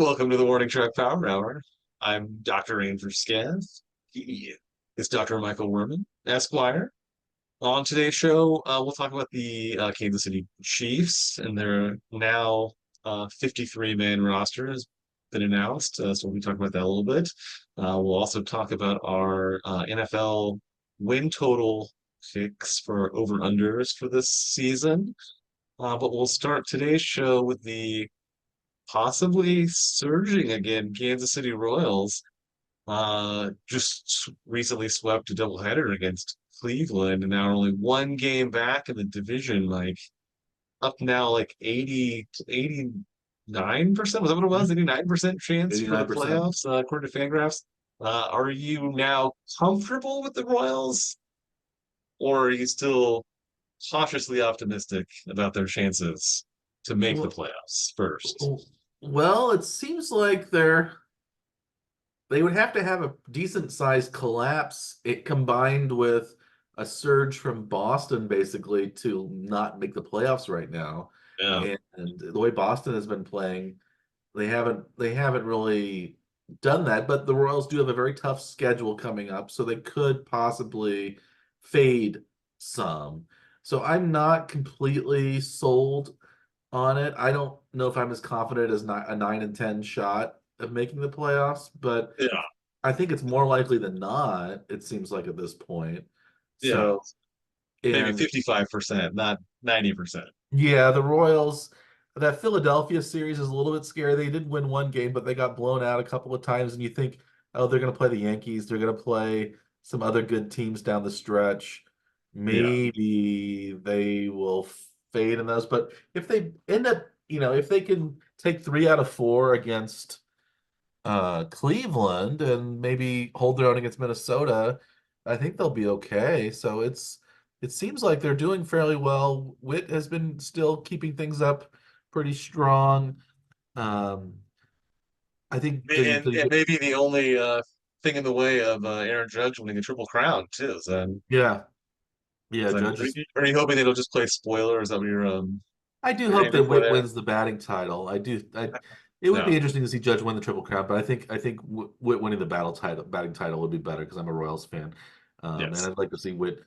Welcome to the Warning Track Power Hour. I'm Dr. Andrew Scans. He is Dr. Michael Werman, Esquire. On today's show, we'll talk about the Kansas City Chiefs and their now 53-man roster has been announced. So we'll be talking about that a little bit. We'll also talk about our NFL win total picks for over-unders for this season. But we'll start today's show with the possibly surging again Kansas City Royals. Just recently swept a doubleheader against Cleveland, and now only one game back in the division, like up now like 80 to 89%. Was that what it was? 89% chance for the 89%. playoffs, according to Fangraphs. Are you now comfortable with the Royals, or are you still cautiously optimistic about their chances to make the Well, playoffs first? well, it seems like they would have to have a decent sized collapse it combined with a surge from Boston basically to not make the playoffs right now. Yeah. And the way Boston has been playing, they haven't really done that, but the Royals do have a very tough schedule coming up, so they could possibly fade some. So I'm not completely sold on it. I don't know if I'm as confident as a 9 and 10 shot of making the playoffs, but Yeah. I think it's more likely than not, it seems like at this point. Yeah. So, Maybe and 55%, not 90%. yeah, the Royals, that Philadelphia series is a little bit scary. They did win one game, but they got blown out a couple of times, and you think, oh, they're going to play the Yankees, they're going to play some other good teams down the stretch. Yeah. Maybe they will fade in those, but if they end up, if they can take 3 out of 4 against Cleveland and maybe hold their own against Minnesota, I think they'll be okay. So it seems like they're doing fairly well. Witt has been still keeping things up pretty strong. Um, I think And maybe the only thing in the way of Aaron Judge winning a triple crown too. yeah, yeah, Are Judge is. you hoping they'll just play spoiler? Is that what I do you're hope aiming that for Witt there? wins the batting title. I do. It would be No. interesting to see Judge win the Triple Crown, but I think Witt winning the batting title would be better because I'm a Royals fan, and Yes. I'd like to see Witt.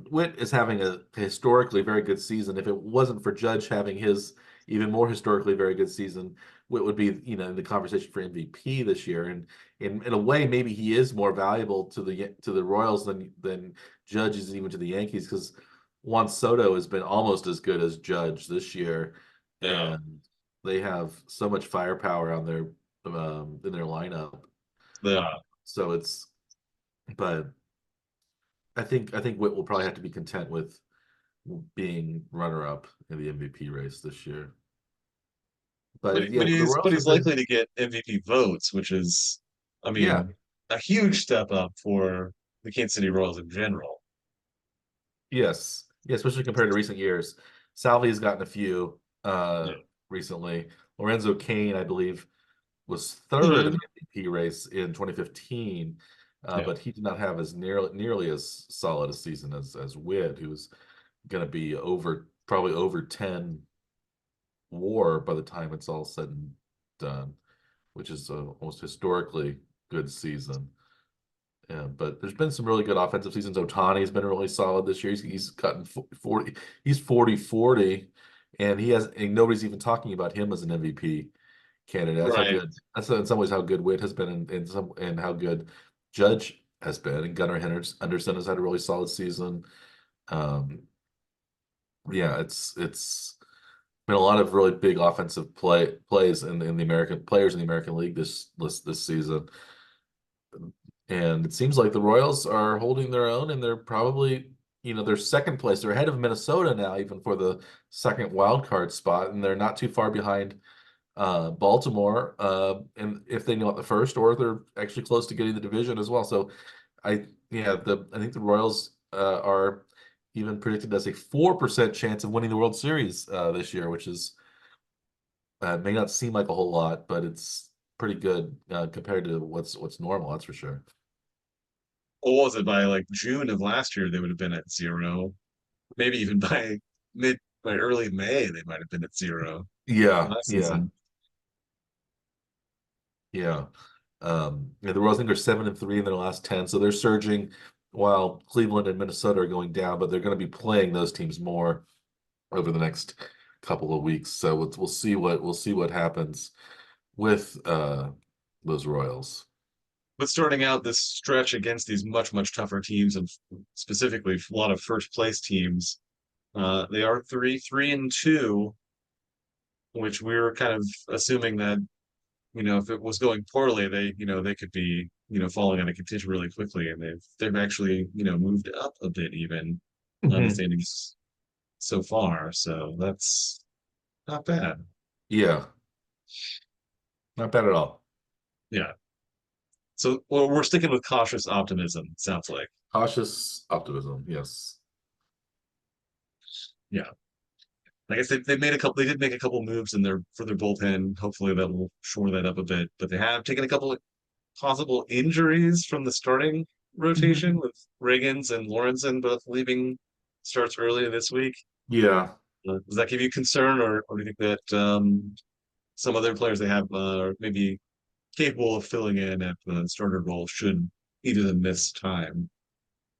Witt is having a historically very good season. If it wasn't for Judge having his even more historically very good season, Witt would be in the conversation for MVP this year. And in a way, maybe he is more valuable to the Royals than Judge is even to the Yankees because Juan Soto has been almost as good as Judge this year, Yeah. and they have so much firepower on their in their lineup. Yeah. So but I think Witt will probably have to be content with being runner up in the MVP race this year. But But but yeah, the he's but Royals have he's been likely to get MVP votes, which is, I yeah, mean, a huge step up for the Kansas City Royals in general. yes, yeah, especially compared to recent years. Salvi has gotten a few Yeah. recently. Lorenzo Cain, I believe, was third in Mhm. the MVP race in 2015, Yeah. but he did not have as nearly as solid a season as Witt, who was going to be probably over 10 WAR by the time it's all said and done, which is a almost historically good season. Yeah, but there's been some really good offensive seasons. Otani's been really solid this year. He's gotten 40, he's 40-40, and nobody's even talking about him as an MVP candidate. That's how Right. good. That's in some ways how good Witt has been, and how good Judge has been. And Gunnar Henderson has had a really solid season. Um, yeah, it's been a lot of really big offensive plays in the American players in the American League this season. And it seems like the Royals are holding their own, and they're probably, they're second place. They're ahead of Minnesota now, even for the second wild card spot, and they're not too far behind Baltimore, and if they know at the first, or they're actually close to getting the division as well. So I think the Royals are even predicted as a 4% chance of winning the World Series this year, which is may not seem like a whole lot, but it's pretty good compared to what's normal. That's for sure. Or was it by like June of last year they would have been at zero? Maybe even by early May they might have been at zero Yeah, last yeah. season. Yeah. Yeah, the Royals, I think, are 7-3 in their last 10, so they're surging while Cleveland and Minnesota are going down, but they're going to be playing those teams more over the next couple of weeks. So we'll see what happens with those Royals. But starting out this stretch against these much tougher teams, and specifically a lot of first place teams, they are 3-2, which we were kind of assuming that if it was going poorly, they could be falling out of contention really quickly, and they've actually moved up a bit even on the Mhm. standings so far. So that's not bad. Yeah, not bad at all. Yeah. So well, we're sticking with cautious optimism. Sounds like. Cautious optimism, yes. Yeah. I guess they made a couple. They did make a couple moves in their for their bullpen. Hopefully that will shore that up a bit. But they have taken a couple of possible injuries from the starting rotation Mhm. with Riggins and Lawrenson both leaving starts earlier this week. Yeah. Does that give you concern, or do you think that some other players they have are maybe capable of filling in at the starter role should either of them miss time?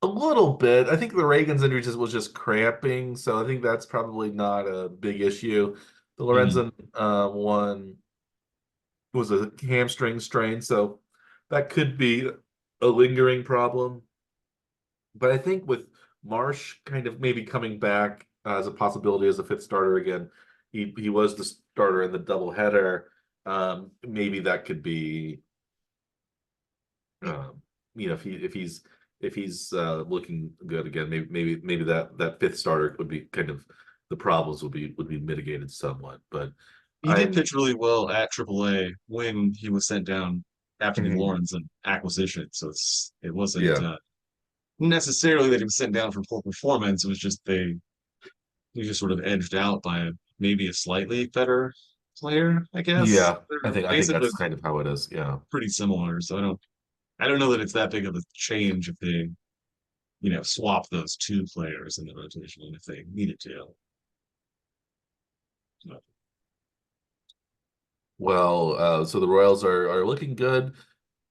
A little bit. I think the Reagan's injury was just cramping, so I think that's probably not a big issue. The Mhm. Lorenzen one was a hamstring strain, so that could be a lingering problem. But I think with Marsh kind of maybe coming back as a possibility as a fifth starter again, he was the starter in the doubleheader. Maybe that could be, um, if he's looking good again, maybe that fifth starter would be kind of the problems would be mitigated somewhat. But He did I'm pitch really well at AAA when he was sent down after the Mhm. Lawrence acquisition. So it wasn't Yeah, necessarily that he was sent down for poor performance. It was just he just sort of edged out by maybe a slightly better player, I guess. yeah. They're I think basically that's kind of how it is. Yeah. pretty similar. So I don't know that it's that big of a change if they swap those two players in the rotation if they needed to. But, Well, so the Royals are looking good.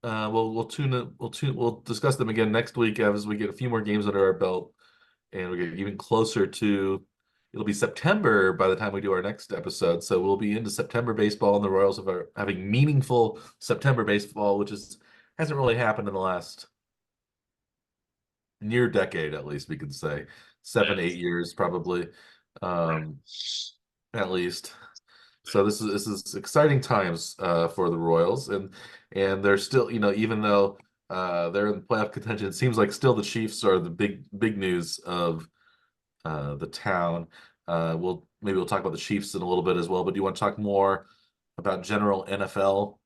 We'll discuss them again next week as we get a few more games under our belt, and we get even closer to. It'll be September by the time we do our next episode, so we'll be into September baseball, and the Royals are having meaningful September baseball, which hasn't really happened in the last near decade, at least we can say, seven, yeah. 8 years probably, Right. um, at least. So this is exciting times for the Royals, and they're still, even though they're in playoff contention, it seems like still the Chiefs are the big news of the town. We'll talk about the Chiefs in a little bit as well. But do you want to talk more about general NFL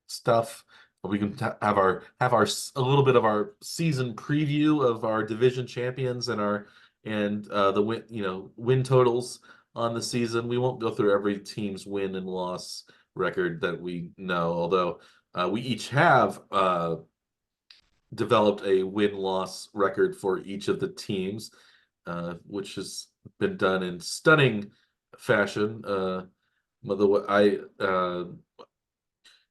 stuff? We can have our a little bit of our season preview of our division champions and the win totals on the season. We won't go through every team's win and loss record that we know, although we each have developed a win-loss record for each of the teams, which has been done in stunning fashion. I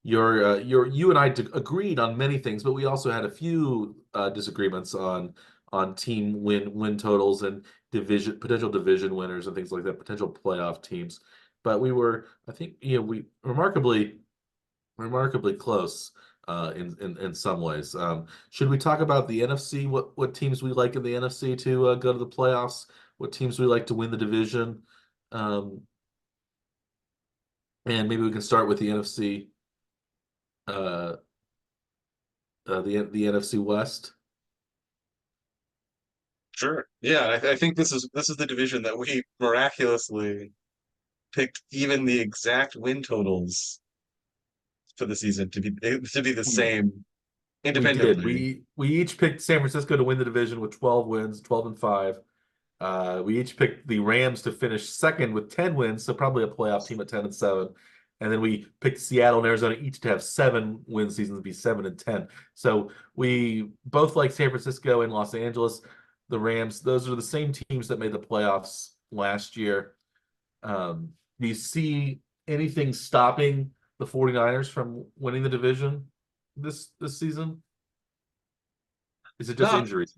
you and I agreed on many things, but we also had a few disagreements on team win totals and potential division winners and things like that, potential playoff teams. But I think, we remarkably close in some ways. Should we talk about the NFC? What teams we like in the NFC to go to the playoffs? What teams we like to win the division? Um, and maybe we can start with the NFC. Uh, the NFC West. Sure. Yeah, I think this is the division that we miraculously picked even the exact win totals for the season to be the We same we did. independently. We each picked San Francisco to win the division with 12 wins, 12-5. We each picked the Rams to finish second with 10 wins, so probably a playoff team at 10-7. And then we picked Seattle and Arizona each to have 7 win seasons, be 7-10. So we both like San Francisco and Los Angeles. The Rams, those are the same teams that made the playoffs last year. Do you see anything stopping the 49ers from winning the division this season? Is it just Not injuries?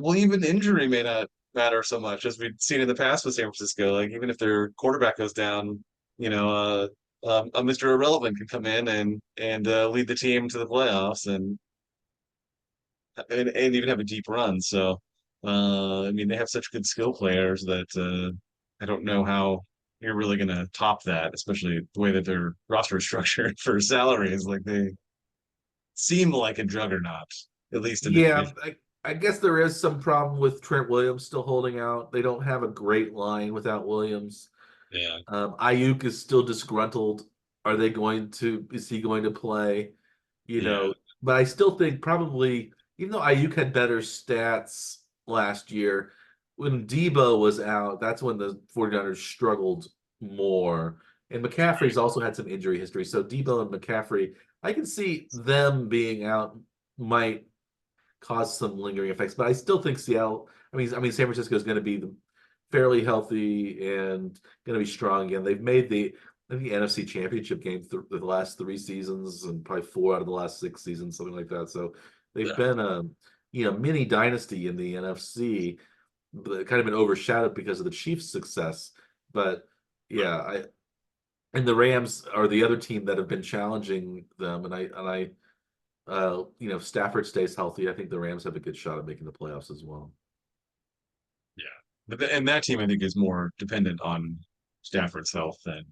well, even injury may not matter so much as we've seen in the past with San Francisco. Like even if their quarterback goes down, you know, a Mr. Irrelevant can come in and lead the team to the playoffs and even have a deep run. So, I mean, they have such good skill players that I don't know how you're really going to top that, especially the way that their roster is structured for salaries. Like they seem like a juggernaut, at least in the Yeah, division. I guess there is some problem with Trent Williams still holding out. They don't have a great line without Williams. Yeah, Ayuk is still disgruntled. Is he going to play? You yeah, know, but I still think probably, even though Ayuk had better stats last year, when Debo was out, that's when the 49ers struggled more. And McCaffrey's also had some injury history. So Debo and McCaffrey, I can see them being out might cause some lingering effects. But I still think Seattle, San Francisco is going to be fairly healthy and going to be strong again. They've made I think the NFC Championship game the last 3 seasons and probably 4 out of the last 6 seasons, something like that. So they've yeah. been a mini dynasty in the NFC, but kind of been overshadowed because of the Chiefs' success. But yeah, I and the Rams are the other team that have been challenging them, if Stafford stays healthy, I think the Rams have a good shot at making the playoffs as well. Yeah. And that team I think is more dependent on Stafford's health than,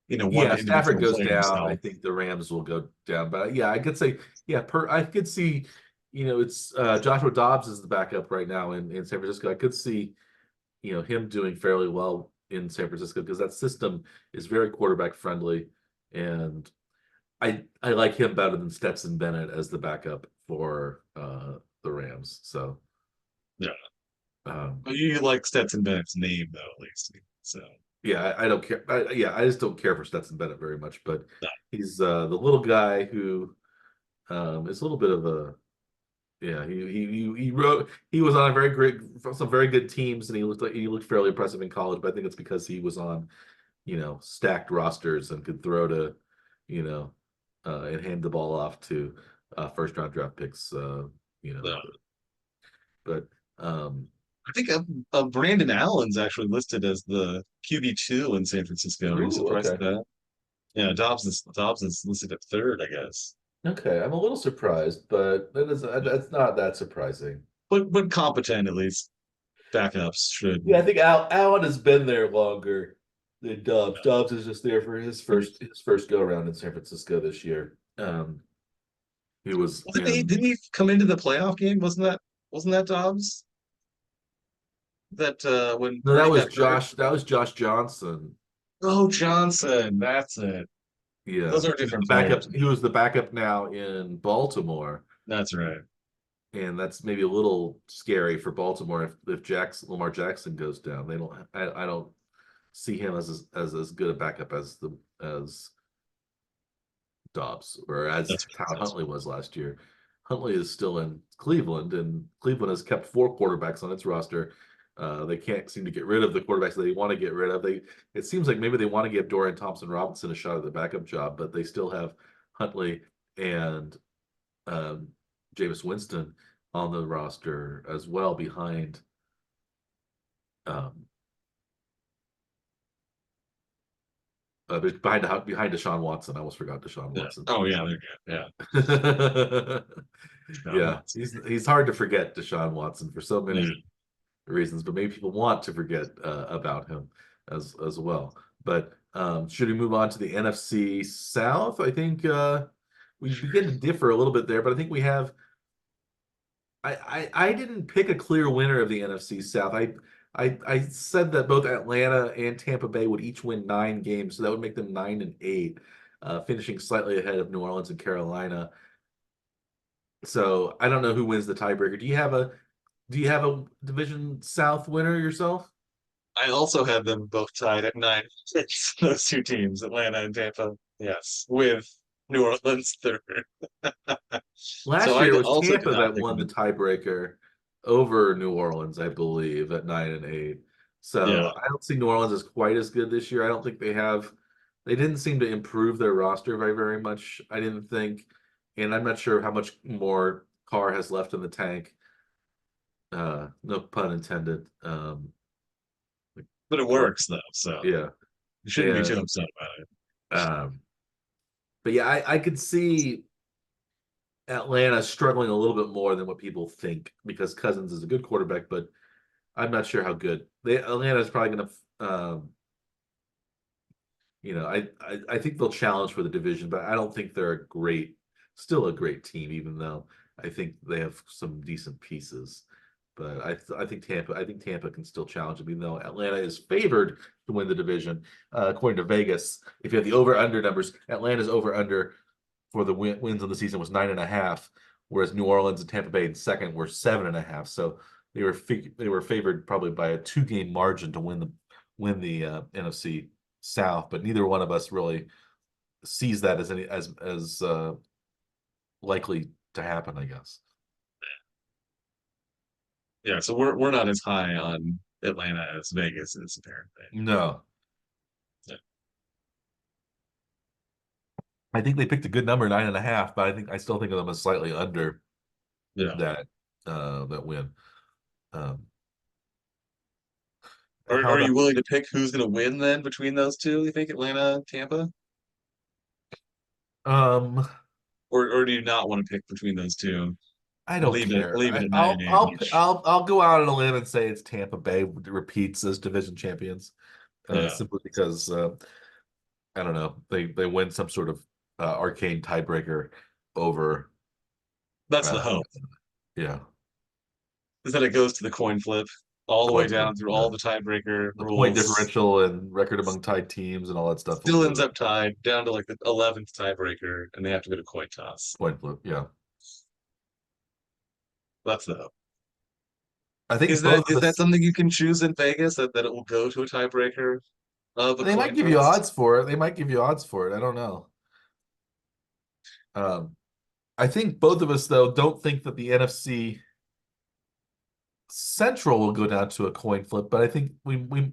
one Yeah, Stafford individual goes player's down. I health. think the Rams will go down. But yeah, I could say, yeah, I could see, it's Joshua Dobbs is the backup right now in San Francisco. I could see, him doing fairly well in San Francisco because that system is very quarterback friendly. And I like him better than Stetson Bennett as the backup for the Rams. So Yeah. um, But you like Stetson Bennett's name though, at least. So yeah, I don't care. I just don't care for Stetson Bennett very much. But no, he's the little guy who is a little bit of a yeah. He was on a very great some very good teams, and he looked fairly impressive in college. But I think it's because he was on stacked rosters and could throw to you know and hand the ball off to first round draft picks. You know, no. but um, I think Brandon Allen's actually listed as the QB2 in San Francisco. Are you ooh, surprised okay. at that? Yeah, Dobbs is listed at third, I guess. Okay, I'm a little surprised, but Yeah. that's not that surprising. But competent at least. Backups should. Yeah, I think Allen has been there longer than Dobbs. Dobbs is just there for his first go around in San Francisco this year. He was Wasn't he? in Didn't he come into the playoff game? Wasn't that Dobbs? That when No, that Purdy was got hurt. Josh. That was Josh Johnson. Oh, Johnson. That's it. Yeah, Those are he was the different backup. players. He was the backup now in Baltimore, That's right. and that's maybe a little scary for Baltimore if Lamar Jackson goes down. They don't. I don't see him as good a backup as Dobbs or as That's Tyler that's Huntley was last year. Huntley is still in Cleveland, and Cleveland has kept 4 quarterbacks on its roster. They can't seem to get rid of the quarterbacks that they want to get rid of. It seems like maybe they want to give Dorian Thompson Robinson a shot at the backup job, but they still have Huntley and um, Jameis Winston on the roster as well um, behind Deshaun Watson. I almost forgot Deshaun yeah. Watson. Oh yeah, they're good. Yeah. John Yeah, Watson. he's hard to forget Deshaun Watson for so Yeah. many reasons, but maybe people want to forget about him as well. But should we move on to the NFC South? I think we begin to differ a little bit there, but I think we have. I didn't pick a clear winner of the NFC South. I said that both Atlanta and Tampa Bay would each win 9 games, so that would make them 9-8, finishing slightly ahead of New Orleans and Carolina. So I don't know who wins the tiebreaker. Do you have a division South winner yourself? I also had them both tied at 9. Those two teams, Atlanta and Tampa. Yes, with New Orleans third. So Last I year it was also did Tampa not that pick won the them. tiebreaker over New Orleans, I believe, at 9-8. Yeah, So I don't see New Orleans as quite as good this year. I don't think they have They didn't seem to improve their roster very much, I didn't think. And I'm not sure how much more Carr has left in the tank. No pun intended. But it Or works though, so yeah. you shouldn't be too And upset about it. um, but yeah, I could see Atlanta struggling a little bit more than what people think because Cousins is a good quarterback, but I'm not sure how good. Atlanta's probably going to, I think they'll challenge for the division, but I don't think they're still a great team, even though I think they have some decent pieces. But I think Tampa can still challenge them, even though Atlanta is favored to win the division. According to Vegas, if you have the over/under numbers, Atlanta's over/under for the wins of the season was 9.5, whereas New Orleans and Tampa Bay in second were 7.5. So they were favored probably by a 2 game margin to win the NFC South, but neither one of us really sees that as any as likely to happen, I guess. Yeah, so we're not as high on Atlanta as Vegas is apparently. No, Yeah. I think they picked a good number, 9.5, but I still think of them as slightly under Yeah. that that win. Um, Are how are about you willing to pick who's going to win then between those two? You think Atlanta, Tampa, um or do you not want to pick between those two? I don't Leave care. it at 9-8 each. I'll go out on a limb and say it's Tampa Bay repeats as division champions, Yeah, simply because I don't know, they win some sort of arcane tiebreaker over that's the uh, hope. yeah, Is that it goes to the coin flip all the way coin flip. down through Yeah. all the tiebreaker The point rules. differential and record among tied teams and all that stuff will Still go ends to up tied down to like the 11th tiebreaker, and they have to go to coin toss. point flip. Yeah. That's the hope. I think both of Is that us, something you can choose in Vegas that it will go to a tiebreaker of a they might coin give you toss? odds for it. They might give you odds for it. I don't know. Um, I think both of us, though, don't think that the NFC Central will go down to a coin flip, but I think we North.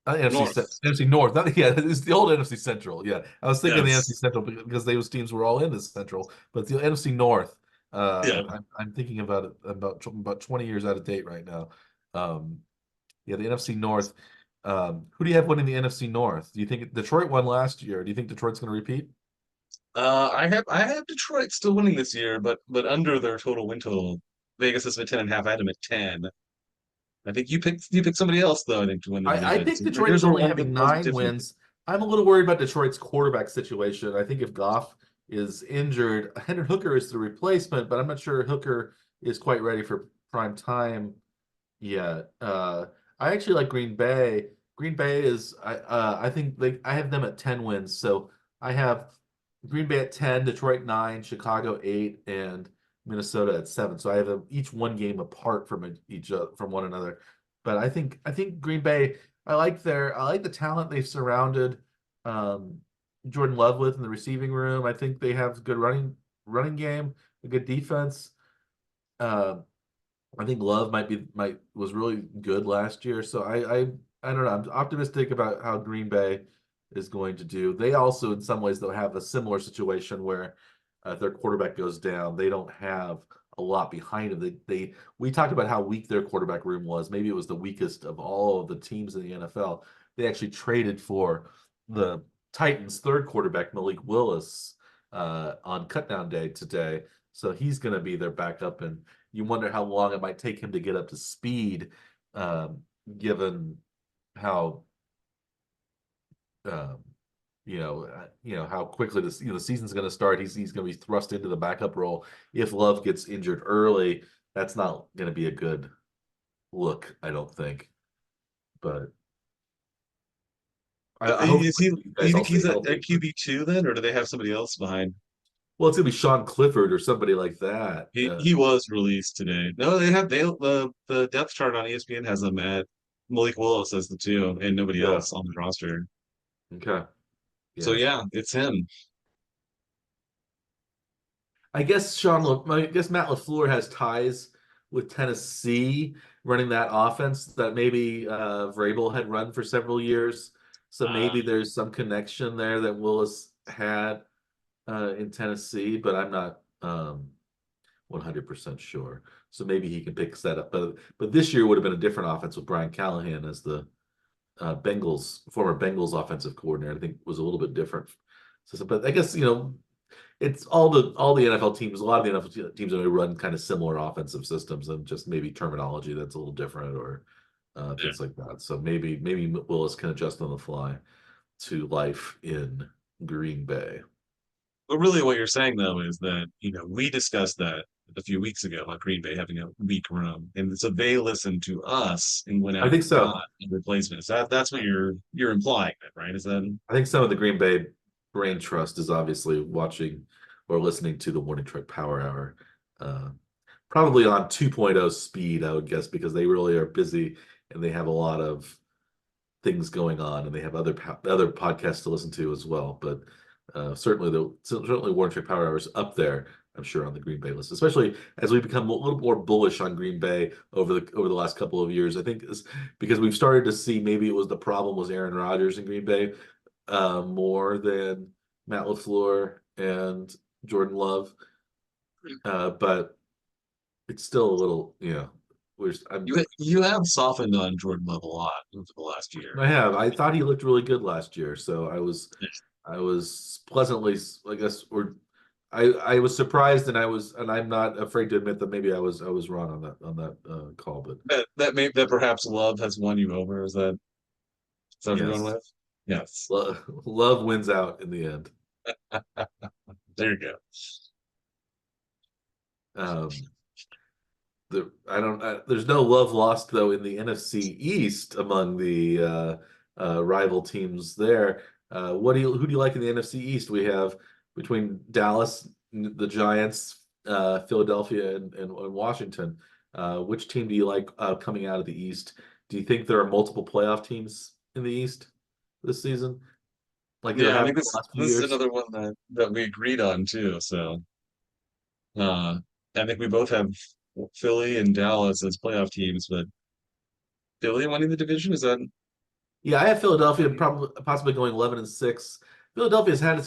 NFC North. Not, yeah, it's the old NFC Central. Yeah, I was thinking the NFC Yes. Central because those teams were all in the Central, but the NFC North. Yeah. I'm thinking about it about 20 years out of date right now. Um, yeah, the NFC North. Who do you have winning the NFC North? Do you think Detroit won last year? Do you think Detroit's going to repeat? I have Detroit still winning this year, but under their total win total. Vegas has been 10.5. I had them at 10. I think you picked somebody else though, I think, to win the I division. picked So Detroit yours as are only a little bit having more 9 different. wins. I'm a little worried about Detroit's quarterback situation. I think if Goff is injured, Hendon Hooker is the replacement, but I'm not sure Hooker is quite ready for prime time yet. I actually like Green Bay. Green Bay is I think I have them at 10 wins. So I have Green Bay at 10, Detroit 9, Chicago 8, and Minnesota at 7. So I have them each 1 game apart from each from one another. But I think Green Bay, I like the talent they've surrounded um, Jordan Love with in the receiving room. I think they have good running game, a good defense. Um, I think Love might was really good last year, so I don't know. I'm optimistic about how Green Bay is going to do. They also, in some ways, they'll have a similar situation where if their quarterback goes down, they don't have a lot behind them. We talked about how weak their quarterback room was. Maybe it was the weakest of all of the teams in the NFL. They actually traded for the Titans' third quarterback, Malik Willis, on cutdown day today. So he's going to be their backup, and you wonder how long it might take him to get up to speed, um, given how um, how quickly the season's going to start. He's going to be thrust into the backup role. If Love gets injured early, that's not going to be a good look, I don't think. But I Is hopefully he? you Do you guys all think stay he's at healthy. But QB2 then, or do they have somebody else behind? well, it's going to be Sean Clifford or somebody like that. He was released today. No, the depth chart on ESPN has them at Malik Willis as the two, and nobody Yeah. else on the roster. Okay. So Yeah. yeah, it's him. I guess Matt LaFleur has ties with Tennessee running that offense that maybe Vrabel had run for several years. So Uh, maybe there's some connection there that Willis had in Tennessee, but I'm not 100% sure. So maybe he can pick that up. But this year would have been a different offense with Brian Callahan as the former Bengals offensive coordinator. I think was a little bit different. So, but I guess it's all the NFL teams. A lot of the NFL teams are run kind of similar offensive systems, and just maybe terminology that's a little different or yeah. things like that. So maybe Willis can adjust on the fly to life in Green Bay. But really, what you're saying though is that we discussed that a few weeks ago about Green Bay having a weak room, and so they listened to us and went I out think and got so. replacements. That's what you're implying, then, right? Is that I think some of the Green Bay brain trust is obviously watching or listening to the Morning Truck Power Hour. Uh, Probably on 2.0 speed, I would guess, because they really are busy and they have a lot of things going on and they have other podcasts to listen to as well. But certainly Warren Trade Power Hour is up there, I'm sure, on the Green Bay list, especially as we become a little more bullish on Green Bay over the last couple of years. I think it's because we've started to see maybe it was the problem was Aaron Rodgers in Green Bay more than Matt LaFleur and Jordan Love. But it's still a little, you have softened on Jordan Love a lot over the last year? I have. I thought he looked really good last year, so I was pleasantly, I guess, or I was surprised, and I'm not afraid to admit that maybe I was wrong on that call, but That perhaps Love has won you over. Is that what you're going yes, with? Yes. love wins out in the end. There you go. Um, there's no love lost though in the NFC East among the rival teams there. Who do you like in the NFC East? We have between Dallas, the Giants, Philadelphia, and Washington. Which team do you like coming out of the East? Do you think there are multiple playoff teams in the East this season, like there Yeah, I have think been the this last few this is years? another one that we agreed on too. So uh I think we both have Philly and Dallas as playoff teams, but Philly winning the division, is that Yeah, I have Philadelphia probably possibly going 11-6. Philadelphia's had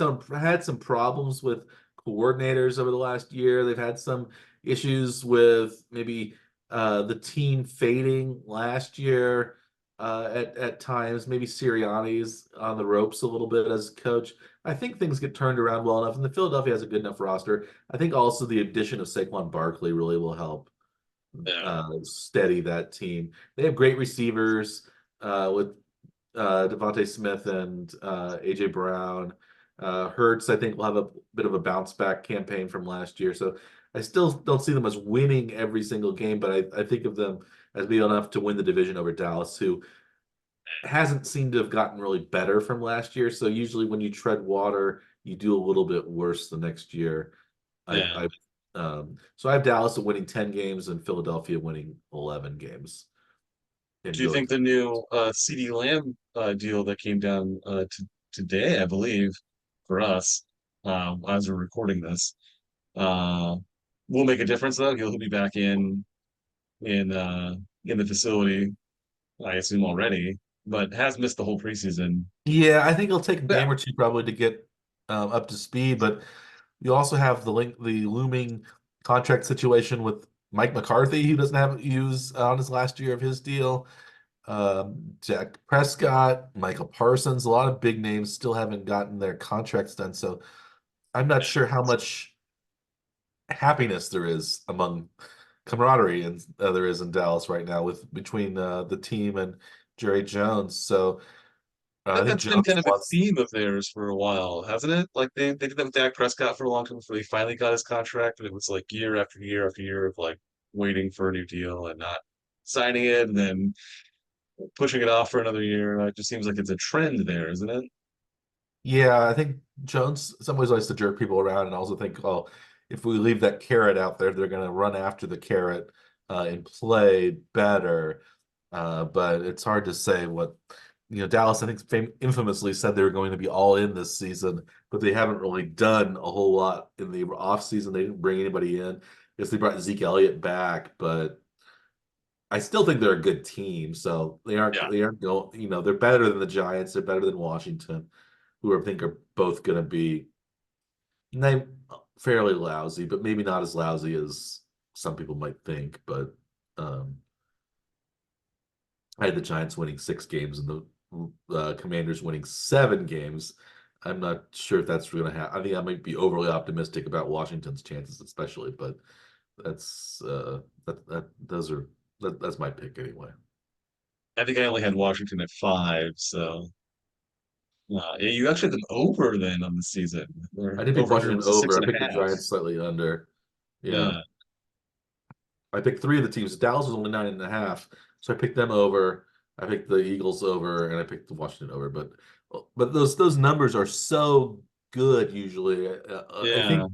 some problems with coordinators over the last year. They've had some issues with maybe the team fading last year at times. Maybe Sirianni's on the ropes a little bit as coach. I think things get turned around well enough, and the Philadelphia has a good enough roster. I think also the addition of Saquon Barkley really will help yeah. steady that team. They have great receivers with Devontae Smith and AJ Brown. Hurts, I think, will have a bit of a bounce back campaign from last year. So I still don't see them as winning every single game, but I think of them as being enough to win the division over Dallas, who hasn't seemed to have gotten really better from last year. So usually when you tread water, you do a little bit worse the next year. Yeah. So I have Dallas winning 10 games and Philadelphia winning 11 games and Do you going think to. the new CD Lamb deal that came down today, I believe, for us, as we're recording this, uh, will make a difference though? He'll be back in uh, in the facility, I assume already, but has missed the whole preseason. Yeah, I think it'll take a Yeah, game or two probably to get up to speed, but you also have the looming contract situation with Mike McCarthy, who doesn't have use on his last year of his deal. Jack Prescott, Michael Parsons, a lot of big names still haven't gotten their contracts done. So I'm not sure how much happiness there is among camaraderie and there is in Dallas right now with between the team and Jerry Jones. So I think that's been kind Jones of a wants. theme of theirs for a while, hasn't it? Like they did that with Dak Prescott for a long time before he finally got his contract, and it was like year after year after year of like waiting for a new deal and not signing it, and then pushing it off for another year. It just seems like it's a trend there, isn't it? Yeah, I think Jones in some ways likes to jerk people around and also think, oh, if we leave that carrot out there, they're going to run after the carrot and play better. But it's hard to say Dallas, I think, infamously said they were going to be all in this season, but they haven't really done a whole lot in the off season. They didn't bring anybody in. I guess they brought Zeke Elliott back, but I still think they're a good team. So Yeah. they aren't going, they're better than the Giants. They're better than Washington, who I think are both going to be they fairly lousy, but maybe not as lousy as some people might think. But um, I had the Giants winning 6 games and the Commanders winning 7 games. I'm not sure if that's going to happen. I think I might be overly optimistic about Washington's chances, especially, but that's that those are that's my pick anyway. I think I only had Washington at 5, so yeah, you actually had them over then on the season. Or I did pick over under Washington was a six over. I and a picked the half. Giants slightly under. Yeah. Yeah. I picked 3 of the teams. Dallas was only 9.5, so I picked them over. I picked the Eagles over, and I picked the Washington over. But those numbers are so good usually. Yeah.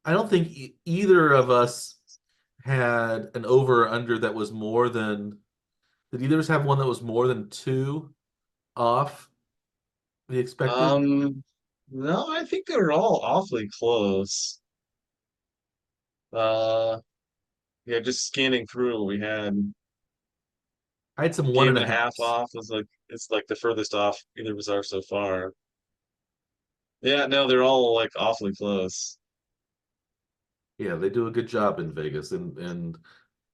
I don't think either of us had an over or under that was more than. Did either of us have one that was more than 2 off the expected? Um, no, I think they were all awfully close. Uh, yeah, just scanning through, we had I had some one game and a and a half halves. off was like it's like the furthest off either of us are so far. Yeah, no, they're all like awfully close. Yeah, they do a good job in Vegas, and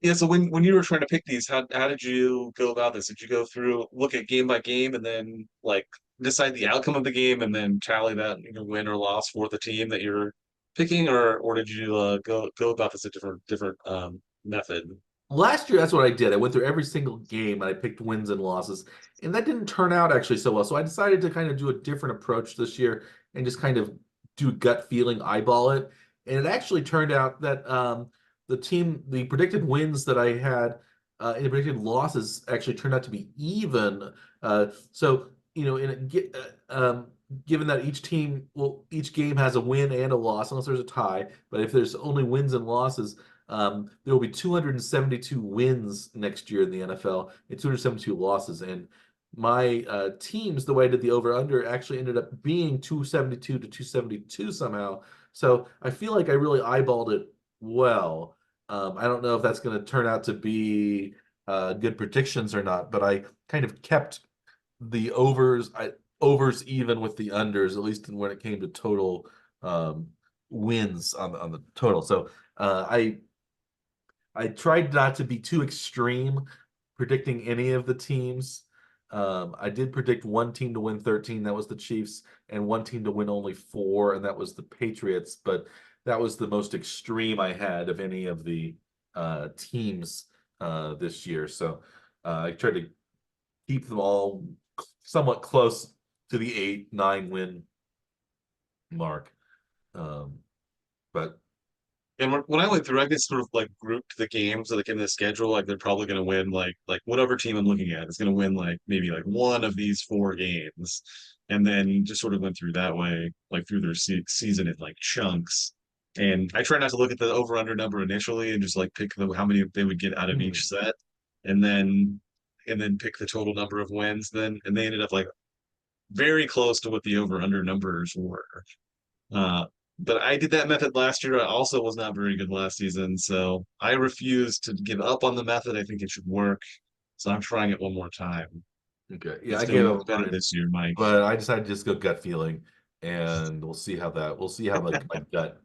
Yeah, so when you were trying to pick these, how did you go about this? Did you go through look at game by game and then like decide the outcome of the game and then tally that win or loss for the team that you're picking, or did you go about this a different method? last year, that's what I did. I went through every single game and I picked wins and losses, and that didn't turn out actually so well. So I decided to kind of do a different approach this year and just kind of do gut feeling, eyeball it. And it actually turned out that the predicted wins that I had and the predicted losses actually turned out to be even. So given that each game has a win and a loss, unless there's a tie. But if there's only wins and losses, there will be 272 wins next year in the NFL and 272 losses. And my teams, the way I did the over under, actually ended up being 272 to 272 somehow. So I feel like I really eyeballed it well. I don't know if that's going to turn out to be good predictions or not, but I kind of kept the overs even with the unders, at least when it came to total um, wins on the total. So I tried not to be too extreme predicting any of the teams. I did predict one team to win 13, that was the Chiefs, and one team to win only 4, and that was the Patriots. But that was the most extreme I had of any of the teams this year. So I tried to keep them all somewhat close to the 8, 9 win mark. Um, but And when I went through, I just sort of like grouped the games like in the schedule, like they're probably going to win like whatever team I'm looking at is going to win like maybe like one of these 4 games, and then just sort of went through that way, like through their season in like chunks. And I try not to look at the over under number initially and just like pick how many they would get out of each set, and then pick the total number of wins. Then and they ended up like very close to what the over under numbers were. Uh, but I did that method last year. I also was not very good last season, so I refuse to give up on the method. I think it should work, so I'm trying it one more time. okay, yeah, It's I going gave to be up on better it, this year, Mike. but I decided to just go gut feeling, and we'll see how my gut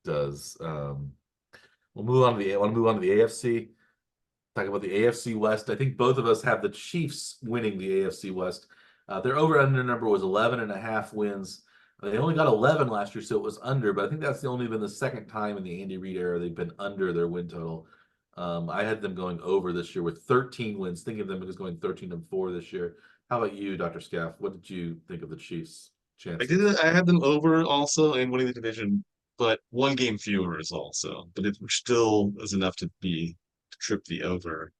does. We'll move on to the. I want to move on to the AFC. Talk about the AFC West. I think both of us have the Chiefs winning the AFC West. Their over under number was 11 and a half wins. They only got 11 last year, so it was under, but I think that's only been the second time in the Andy Reid era they've been under their win total. I had them going over this year with 13 wins, thinking of them as going 13-4 this year. How about you, Dr. Scaff? What did you think of the Chiefs' I did chances? it. I had them over also in winning the division, but 1 game fewer is also, but it still is enough to trip the over.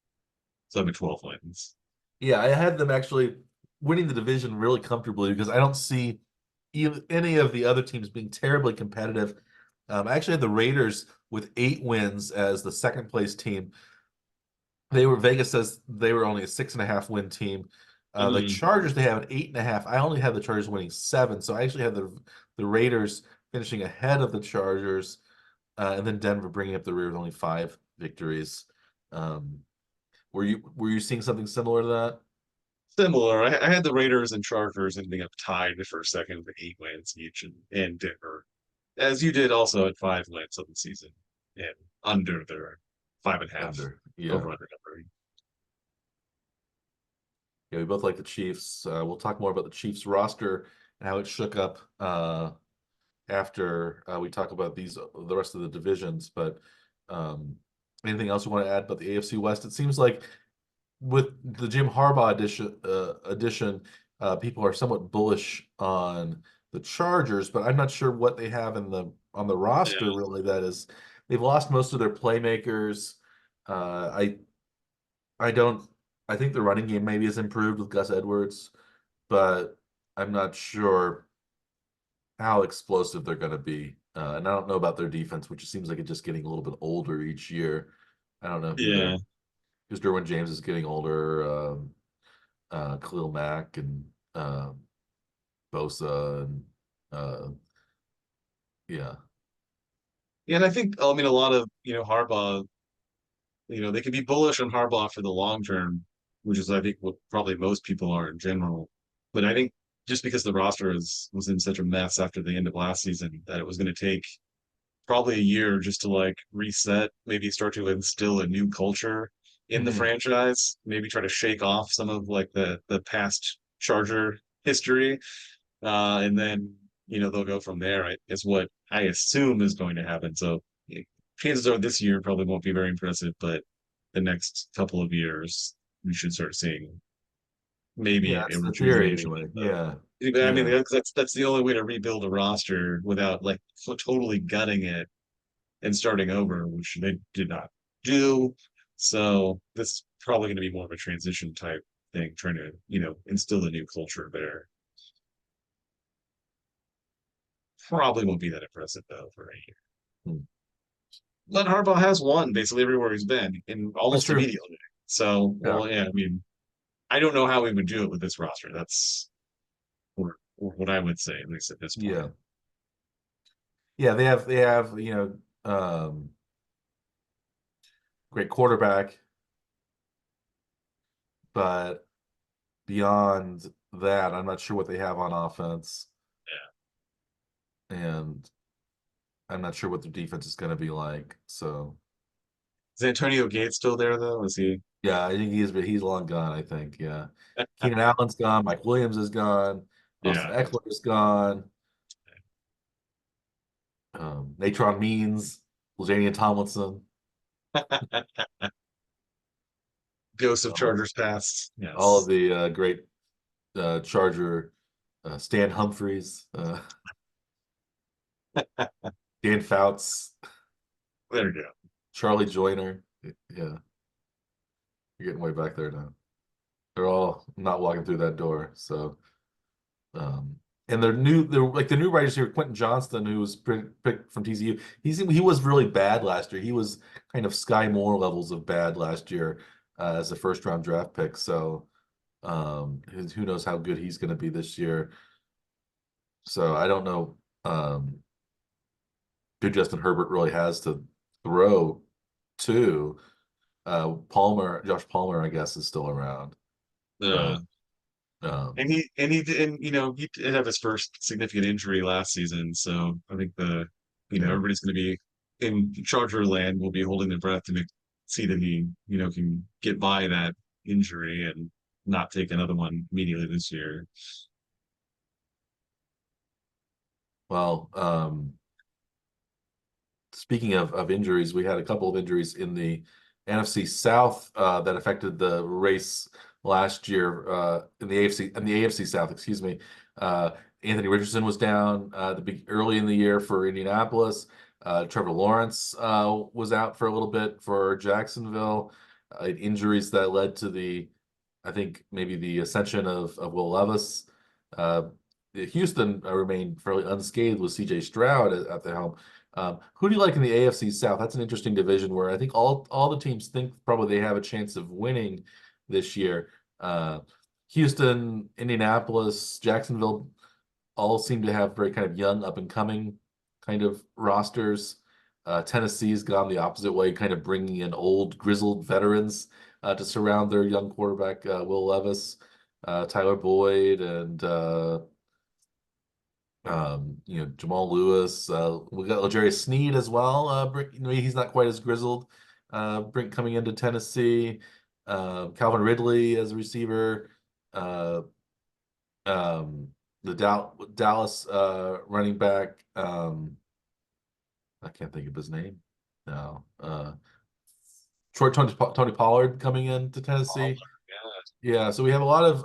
So I'm at 12 wins. Yeah, I had them actually winning the division really comfortably because I don't see any of the other teams being terribly competitive. I actually had the Raiders with 8 wins as the second place team. Vegas says they were only a 6.5 win team. The Mm. Chargers, they have an 8.5. I only had the Chargers winning 7, so I actually had the Raiders finishing ahead of the Chargers, and then Denver bringing up the rear with only 5 victories. Um, Were you seeing something similar to that? Similar. I had the Raiders and Chargers ending up tied for second with 8 wins each, and Denver, as you did, also at 5 wins of the season and under their 5.5 Under, yeah. over under number. Yeah, we both like the Chiefs. We'll talk more about the Chiefs roster and how it shook up after we talk about the rest of the divisions. But um, anything else you want to add about the AFC West? It seems like with the Jim Harbaugh addition, people are somewhat bullish on the Chargers, but I'm not sure what they have in the on the Yeah, roster really. That is, they've lost most of their playmakers. I don't. I think the running game maybe has improved with Gus Edwards, but I'm not sure how explosive they're going to be. And I don't know about their defense, which seems like it's just getting a little bit older each year. I don't know who they're yeah, because Derwin James is getting older. Khalil Mack and Bosa and uh, yeah, yeah. And I think I mean a lot of Harbaugh. They can be bullish on Harbaugh for the long term, which is I think what probably most people are in general. But I think just because the roster was in such a mess after the end of last season, that it was going to take probably a year just to like reset, maybe start to instill a new culture in the hmm franchise, maybe try to shake off some of like the past Charger history, and then they'll go from there. Is what I assume is going to happen. So chances are this year probably won't be very impressive, but the next couple of years we should start seeing yeah. maybe a That's the theory rejuvenation anyway. of Yeah, I mean, yeah. that's the only way to rebuild a roster without like totally gutting it and starting over, which they did not do. So this is probably going to be more of a transition type thing, trying to instill a new culture there. Probably won't be that impressive though for a year. Hmm. But Harbaugh has won basically everywhere he's been, and That's almost true. immediately. So, Yeah, well, yeah, I mean, I don't know how we would do it with this roster. That's or what I would say, at least at this point. yeah, yeah. They have great quarterback, but beyond that, I'm not sure what they have on offense, and I'm not sure what their defense is going to be like. So Is Antonio Gates still there though? Is he? yeah, I think he's long gone. I think yeah, Keenan Allen's gone, Mike Williams is gone, Austin Yeah. Eckler is gone, Natron Means, Lajanian Tomlinson, Ghost of all, Chargers past. all of Yes. the great Charger Stan Humphries, Dan Fouts, There you go. Charlie Joyner. Yeah, you're getting way back there now. They're all not walking through that door. So, um, and they're like the new writers here, Quentin Johnston, who was picked from TCU. He was really bad last year. He was kind of Sky Moore levels of bad last year as a first round draft pick. So, who knows how good he's going to be this year. So I don't know who Justin Herbert really has to throw to. Josh Palmer, I guess, is still around, Uh, but um, he did have his first significant injury last season, so I think yeah. everybody's going to be in Charger land will be holding their breath to see that he can get by that injury and not take another one immediately this year. Well, speaking of injuries, we had a couple of injuries in the NFC South that affected the race last year in the AFC South, excuse me. Anthony Richardson was down early in the year for Indianapolis. Trevor Lawrence was out for a little bit for Jacksonville. Injuries that led to I think maybe the ascension of Will Levis. Uh, Houston remained fairly unscathed with CJ Stroud at the helm. Who do you like in the AFC South? That's an interesting division where I think all the teams think probably they have a chance of winning this year. Uh, Houston, Indianapolis, Jacksonville all seem to have very kind of young, up and coming kind of rosters. Tennessee's gone the opposite way, kind of bringing in old, grizzled veterans to surround their young quarterback, Will Levis, Tyler Boyd, and Jamal Lewis. We got L'Jarius Sneed as well. He's not quite as grizzled. Brink coming into Tennessee. Calvin Ridley as a receiver. Uh, the Dallas running back. I can't think of his name. No. Tony Pollard coming into Pollard, Tennessee. yeah. Yeah, so we have a lot of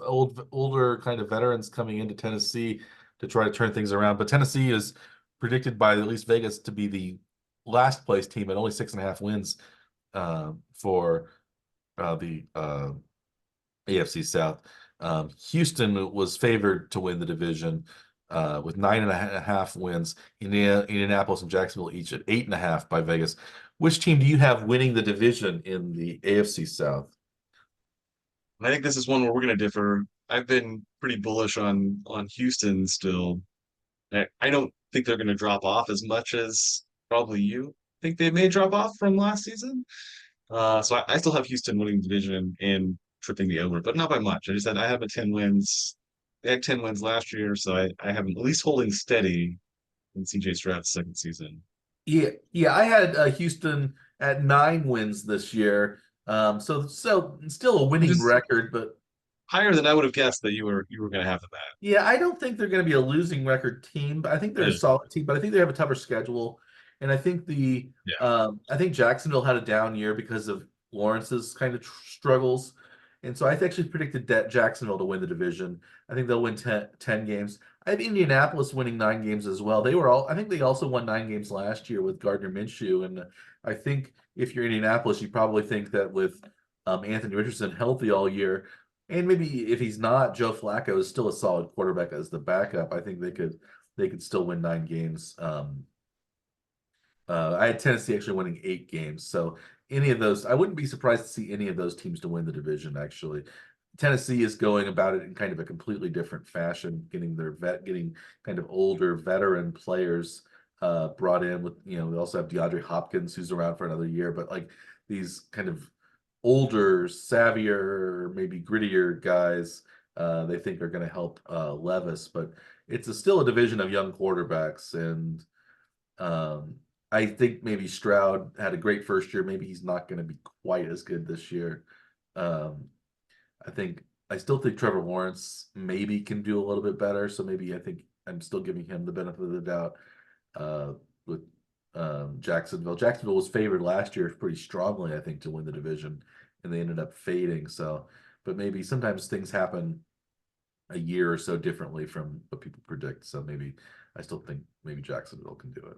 older kind of veterans coming into Tennessee to try to turn things around. But Tennessee is predicted by at least Vegas to be the last place team at only 6.5 wins for the AFC South. Houston was favored to win the division with 9.5 wins. Indianapolis and Jacksonville each at 8.5 by Vegas. Which team do you have winning the division in the AFC South? I think this is one where we're going to differ. I've been pretty bullish on Houston still. I don't think they're going to drop off as much as probably you think they may drop off from last season. So I still have Houston winning the division and tripping the over, but not by much. I just said I have a 10 wins. They had 10 wins last year, so I have them at least holding steady in CJ Stroud's second season. Yeah, I had Houston at 9 wins this year. So still a Which winning is record, but higher than I would have guessed that you were going to have them at. yeah, I don't think they're going to be a losing record team, but I think they're a Yeah. solid team. But I think they have a tougher schedule, and Yeah. I think Jacksonville had a down year because of Lawrence's kind of struggles, and so I actually predicted that Jacksonville to win the division. I think they'll win 10 games. I have Indianapolis winning 9 games as well. I think they also won 9 games last year with Gardner Minshew, and I think if you're Indianapolis, you probably think that with Anthony Richardson healthy all year. And maybe if he's not, Joe Flacco is still a solid quarterback as the backup. I think they could still win 9 games. I had Tennessee actually winning 8 games. So any of those, I wouldn't be surprised to see any of those teams to win the division, actually. Tennessee is going about it in kind of a completely different fashion, getting kind of older veteran players brought in with, we also have DeAndre Hopkins who's around for another year, but like these kind of older, savvier, maybe grittier guys they think are going to help Levis, but still a division of young quarterbacks, and um, I think maybe Stroud had a great first year. Maybe he's not going to be quite as good this year. Um, I still think Trevor Lawrence maybe can do a little bit better. So maybe I think I'm still giving him the benefit of the doubt with Jacksonville. Jacksonville was favored last year pretty strongly, I think, to win the division, and they ended up fading. So, but maybe sometimes things happen a year or so differently from what people predict. So maybe I still think maybe Jacksonville can do it.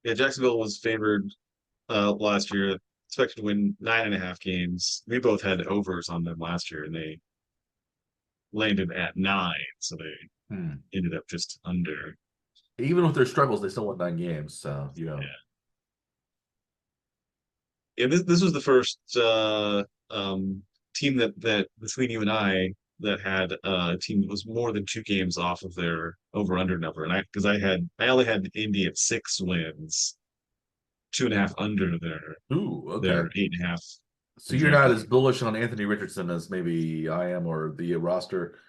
Yeah, Jacksonville was favored last year, expected to win 9.5 games. We both had overs on them last year, and they landed at 9, so they Hmm. ended up just under. Even with their struggles, they still won 9 games. So, Yeah, yeah. This was the first team that between you and I that had a team that was more than 2 games off of their over under number, and I only had Indy at 6 wins, 2.5 under ooh, okay. their 8.5 So you're not projected. as bullish on Anthony Richardson as maybe I am or the roster.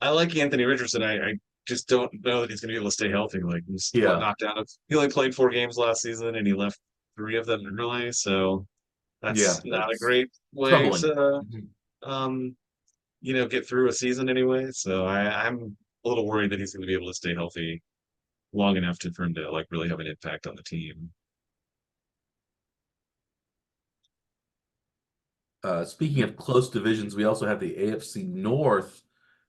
I like Anthony Richardson. I just don't know that he's going to be able to stay healthy. Like he's what Yeah, knocked out of. He only played 4 games last season, and he left 3 of them early. So yeah, that's not a that's great way troubling. to Mhm. um get through a season anyway. So I'm a little worried that he's going to be able to stay healthy long enough for him to like really have an impact on the team. Speaking of close divisions, we also have the AFC North,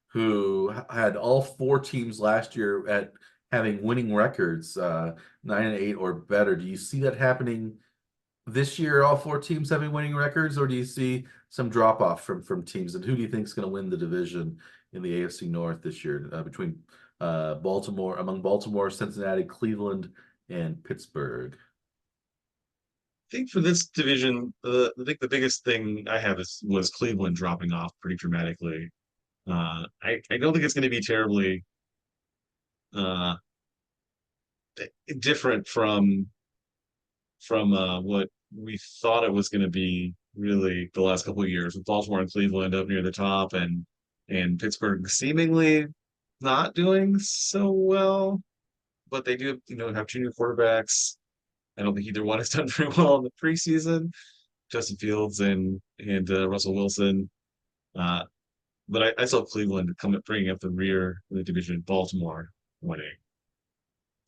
who had all 4 teams last year at having winning records, 9-8 or better. Do you see that happening this year? All 4 teams having winning records, or do you see some drop off from teams? And who do you think is going to win the division in the AFC North this year between Baltimore, Cincinnati, Cleveland, and Pittsburgh? I think for this division, I think the biggest thing I have was Cleveland dropping off pretty dramatically. I don't think it's going to be terribly uh, different from what we thought it was going to be really the last couple of years with Baltimore and Cleveland up near the top, and Pittsburgh seemingly not doing so well, but they do, have two new quarterbacks. I don't think either one has done very well in the preseason. Justin Fields and Russell Wilson. Uh, but I saw Cleveland bringing up the rear in the division. Baltimore winning.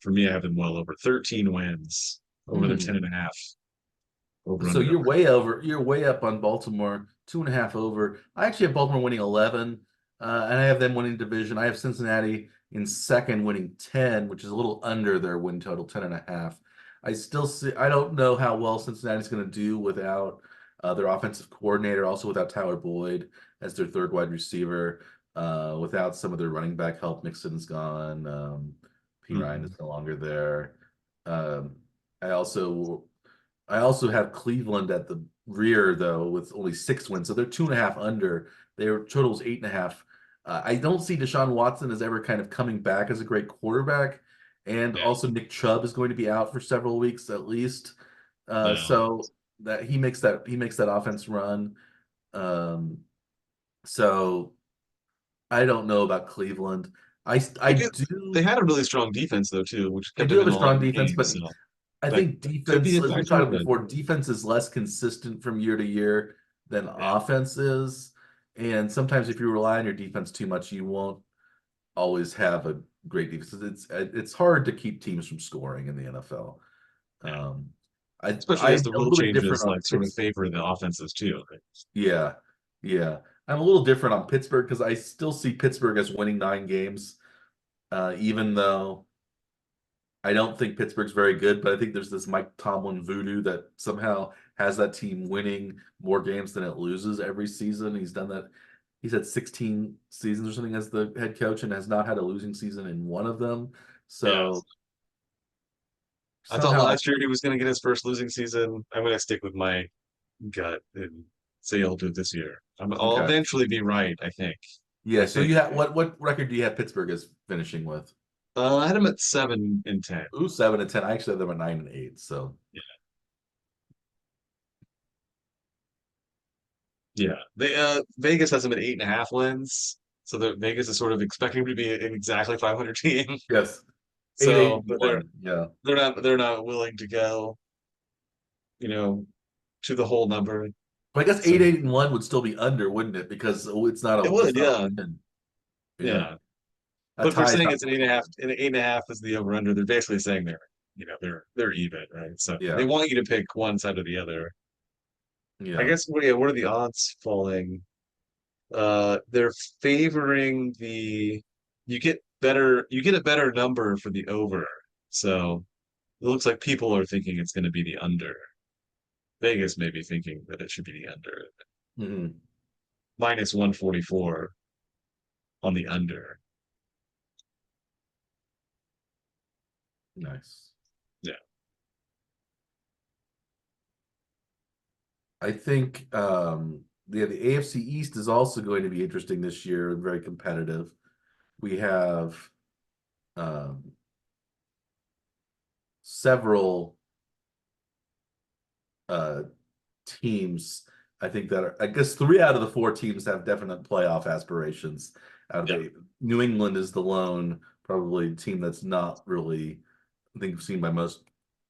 For me, I have them well over 13 wins over their Hmm. 10 and a half over So under you're number. way over. You're way up on Baltimore, 2.5 over. I actually have Baltimore winning 11, and I have them winning division. I have Cincinnati in second, winning 10, which is a little under their win total, 10.5. I still see. I don't know how well Cincinnati's going to do without their offensive coordinator, also without Tyler Boyd as their third wide receiver, without some of their running back help. Mixon's gone. P. Ryan is Mhm. no longer there. Um, I also I also have Cleveland at the rear though with only 6 wins, so they're 2.5 under. Their total's 8.5. I don't see Deshaun Watson as ever kind of coming back as a great quarterback, and Yeah, also Nick Chubb is going to be out for several weeks at least. no. So that he makes that offense run. Um, so I don't know about Cleveland. I They do. They do had a really strong defense though too, which they kept do them have in a a lot strong of defense, games. but So I that think could be defense, a as we've factor, talked but before, defense is less consistent from year to year than yeah, offense is. And sometimes if you rely on your defense too much, you won't always have a great defense. It's hard to keep teams from scoring in the NFL. yeah. Um, I Especially as I'm the a rule little bit different changes, on like sort of Pitts. favor the offenses too. Right? Yeah, yeah. I'm a little different on Pittsburgh because I still see Pittsburgh as winning 9 games, even though I don't think Pittsburgh's very good, but I think there's this Mike Tomlin voodoo that somehow has that team winning more games than it loses every season. He's done that. He's had 16 seasons or something as the head coach and has not had a losing season in one of them. Yeah. So I thought somehow I last year he was going to get his first losing season. I'm going to stick with my gut and say he'll do it this year. I'll okay. eventually be right, I think. Yeah, I so think. you have what record do you have Pittsburgh as finishing with? I had him at 7-10. Ooh, 7 and 10. I actually have them at 9 and 8. So Yeah. Yeah. They Vegas has him at 8.5 wins. So the Vegas is sort of expecting him to be an exactly 500 team. yes, 8, 8, So, and but they're 1. Yeah. they're not willing to go, you know, to the whole number. But I guess So 8, 8, and 1 would still be under, wouldn't it? Because it it's would, not a yeah. win. Yeah. Yeah. A But for tie is saying not it's an 8.5, and 8.5 is the over under, they're basically saying they're even, right? So they yeah. want you to pick one side or the other. I Yeah. guess what are the odds falling? They're favoring you get a better number for the over. So it looks like people are thinking it's going to be the under. Vegas may be thinking that it should be the under. Hmm. Minus 144 on the under. Nice. Yeah. I think the AFC East is also going to be interesting this year and very competitive. We have um, several uh, teams. I think that I guess 3 out of the 4 teams have definite playoff aspirations. Out of Yeah. the New England is the lone probably team that's not really, I think, seen by most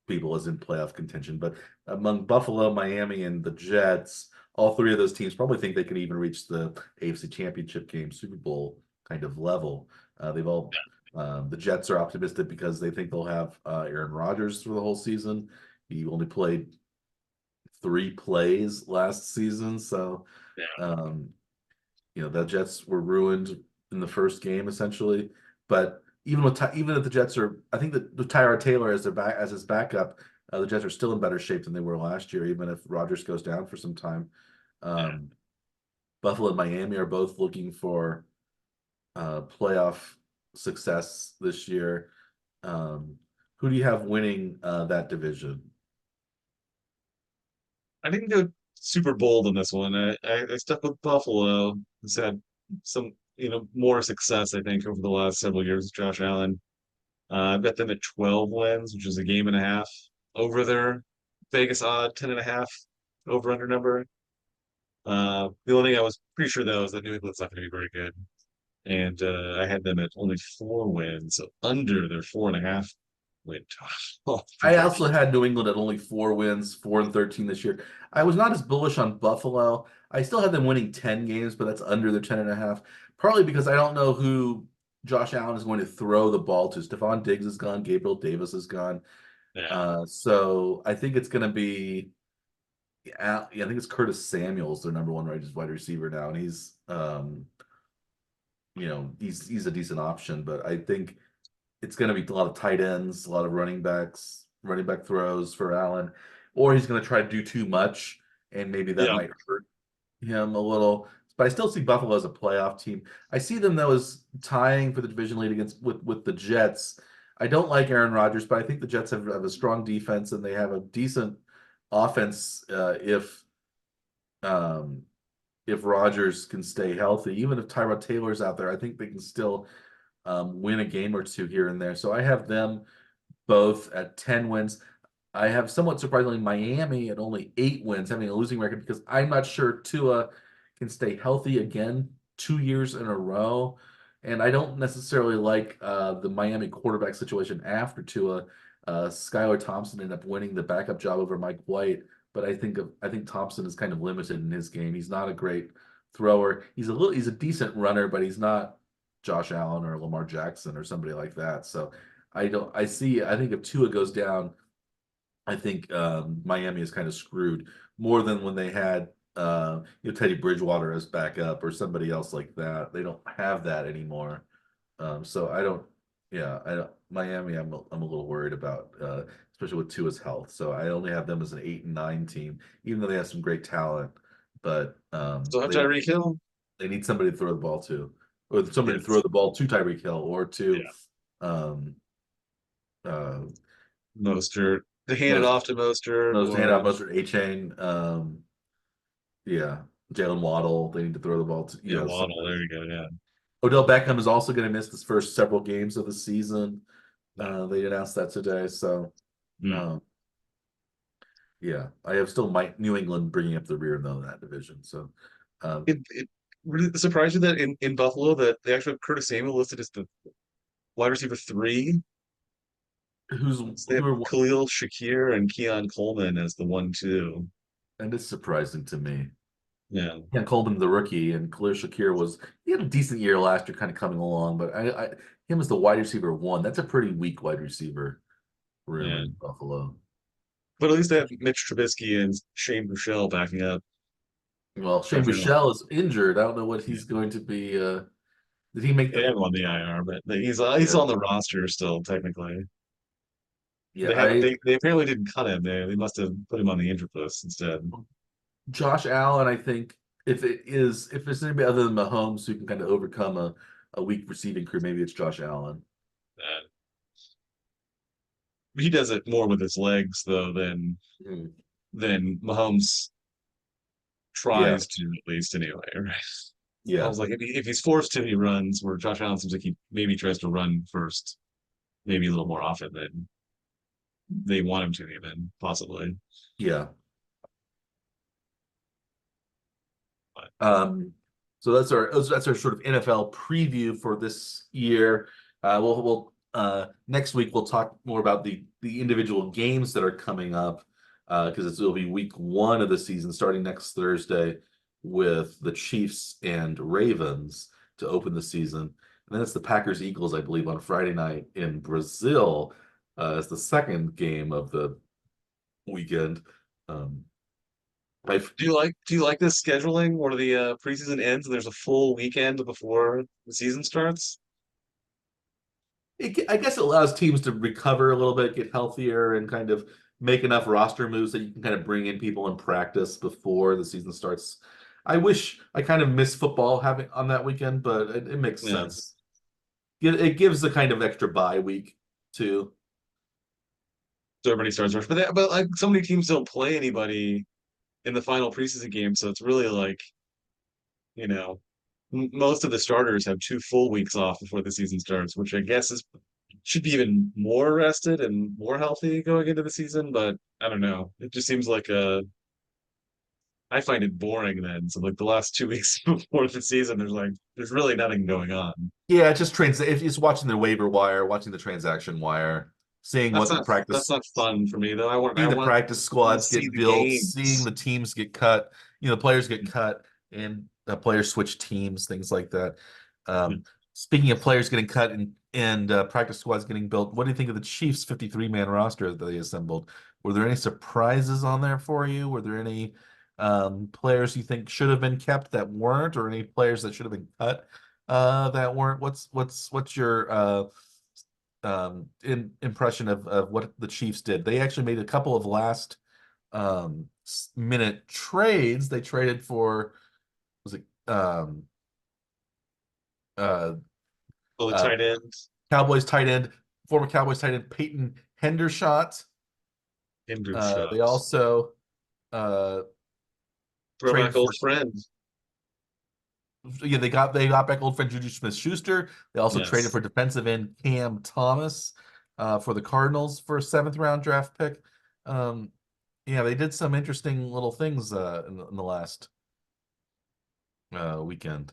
people as in playoff contention. But among Buffalo, Miami, and the Jets, all 3 of those teams probably think they can even reach the AFC Championship game, Super Bowl kind of level. They've all the Jets are optimistic because they think they'll have Aaron Rodgers for the whole season. He only played 3 plays last season, so Yeah. um, the Jets were ruined in the first game essentially. But even if the Jets are, I think that with Tyrod Taylor as their back as his backup, the Jets are still in better shape than they were last year, even if Rodgers goes down for some time. Yeah. Um, Buffalo and Miami are both looking for playoff success this year. Um, who do you have winning that division? I didn't go super bold on this one. I stuck with Buffalo. It's had some, more success, I think, over the last several years with Josh Allen. I bet them at 12 wins, which is a game and a half over their Vegas odd 10.5 over under number. The only thing I was pretty sure though is that New England's not going to be very good, and I had them at only 4 wins, so under their 4.5 win I also projection. had New England at only 4 wins, 4-13 this year. I was not as bullish on Buffalo. I still had them winning 10 games, but that's under their 10 and a half. Partly because I don't know who Josh Allen is going to throw the ball to. Stephon Diggs is gone, Gabriel Davis is gone. Yeah, So I think it's going to be, yeah, I think it's Curtis Samuel's their number one wide receiver now, and he's a decent option, but I think it's going to be a lot of tight ends, a lot of running back throws for Allen, or he's going to try to do too much, and maybe that yeah, might hurt him a little. But I still see Buffalo as a playoff team. I see them though as tying for the division lead against with the Jets. I don't like Aaron Rodgers, but I think the Jets have a strong defense and they have a decent offense um, if Rodgers can stay healthy. Even if Tyrod Taylor's out there, I think they can still win a game or two here and there. So I have them both at 10 wins. I have somewhat surprisingly Miami at only 8 wins, having a losing record because I'm not sure Tua can stay healthy again 2 years in a row. And I don't necessarily like the Miami quarterback situation after Tua. Skylar Thompson ended up winning the backup job over Mike White, but I think Thompson is kind of limited in his game. He's not a great thrower. He's a decent runner, but he's not Josh Allen or Lamar Jackson or somebody like that. So I think if Tua goes down, I think Miami is kind of screwed more than when they had Teddy Bridgewater as backup or somebody else like that. They don't have that anymore. So I don't, yeah, I don't, Miami, I'm a little worried about, especially with Tua's health. So I only have them as an 8 and 9 team, even though they have some great talent. But still have Tyreek Hill. they need somebody to throw the ball to, or somebody to throw Yes, the ball to Tyreek Hill or to yeah, um, uh, Mostert to hand it most off to Mostert most hand or out most A chain. Yeah, Jalen Waddle. They need to throw the ball to yeah, Waddle. somebody. There you go. Yeah, Odell Beckham is also going to miss his first several games of the season. no. They announced that today. So, Mm. um, yeah, I have still my New England bringing up the rear though in that division. So, um, It really surprised you that in Buffalo that they actually have Curtis Samuel listed as the wide receiver three. who's So they have who are Khalil Shakir and Keon Coleman as the 1-2. and it's surprising to me. Yeah, Ken Coleman, the rookie, and Khalil Shakir he had a decent year last year, kind of coming along, but him as the wide receiver one, that's a pretty weak wide receiver room yeah. in Buffalo. But at least they have Mitch Trubisky and Shane Buechele backing up. Well, Shane Josh Allen. Buechele is injured. I don't know what Yeah, he's going to be. Did he make they the? have him on the IR, but he's Yeah, on the roster still technically. yeah. They haven't. They apparently didn't cut him. They must have put him on the injured list instead. Josh Allen. I think if there's anybody other than Mahomes who can kind of overcome a weak receiving crew, maybe it's Josh Allen. Uh, he does it more with his legs though Mm. than Mahomes Yeah, tries to at least anyway. Right? I yeah, was like, if he's forced to, he runs. Where Josh Allen seems like he maybe tries to run first, maybe a little more often than they want him to, even possibly. yeah. But Um, so that's our sort of NFL preview for this year. We'll next week we'll talk more about the individual games that are coming up because it'll be week one of the season starting next Thursday with the Chiefs and Ravens to open the season, and then it's the Packers Eagles, I believe, on Friday night in Brazil as the second game of the weekend. Um, I've do you like this scheduling where the preseason ends and there's a full weekend before the season starts? I guess it allows teams to recover a little bit, get healthier, and kind of make enough roster moves that you can kind of bring in people in practice before the season starts. I wish I kind of miss football having on that weekend, but it makes Yeah. sense. It gives a kind of extra bye week too. So everybody starts rush. But like so many teams don't play anybody in the final preseason game, so it's really like, you know, most of the starters have 2 full weeks off before the season starts, which I guess is should be even more rested and more healthy going into the season. But I don't know. It just seems like I find it boring then. So like the last 2 weeks before the season, there's really nothing going on. Yeah, it's just if it's watching the waiver wire, watching the transaction wire, seeing what the That's practice, not fun for me though. I seeing the want practice to squads see get the built, seeing games. the teams get cut, players get cut, and players switch teams, things like that. Um, Speaking of players getting cut and practice squads getting built, what do you think of the Chiefs' 53-man roster that they assembled? Were there any surprises on there for you? Were there any players you think should have been kept that weren't, or any players that should have been cut that weren't? What's your impression of what the Chiefs did? They actually made a couple of last minute trades. They traded for was it uh Oh, the uh tight ends, Cowboys tight end, former Cowboys tight end Peyton Hendershot. injured They shots. also uh traded Throwback old for friend. yeah, they got back old friend JuJu Smith-Schuster. They also traded Yes. for defensive end Cam Thomas for the Cardinals for a seventh round draft pick. Um, yeah, they did some interesting little things in the last weekend.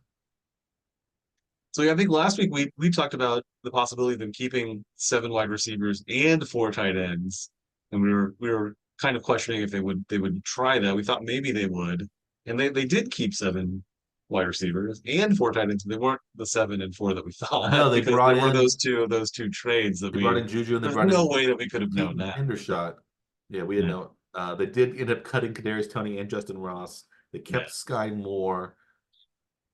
So yeah, I think last week we talked about the possibility of them keeping 7 wide receivers and 4 tight ends, and we were kind of questioning if they would try that. We thought maybe they would, and they did keep 7 wide receivers and 4 tight ends. They weren't the 7 and 4 that we thought No, because there were those two trades that they brought we. in Juju and they There's brought no in way that we could have known Peyton that. Hendershot. Yeah, we had Yeah, no. They did end up cutting Kadarius Toney and Justin Ross. They yeah. kept Sky Moore.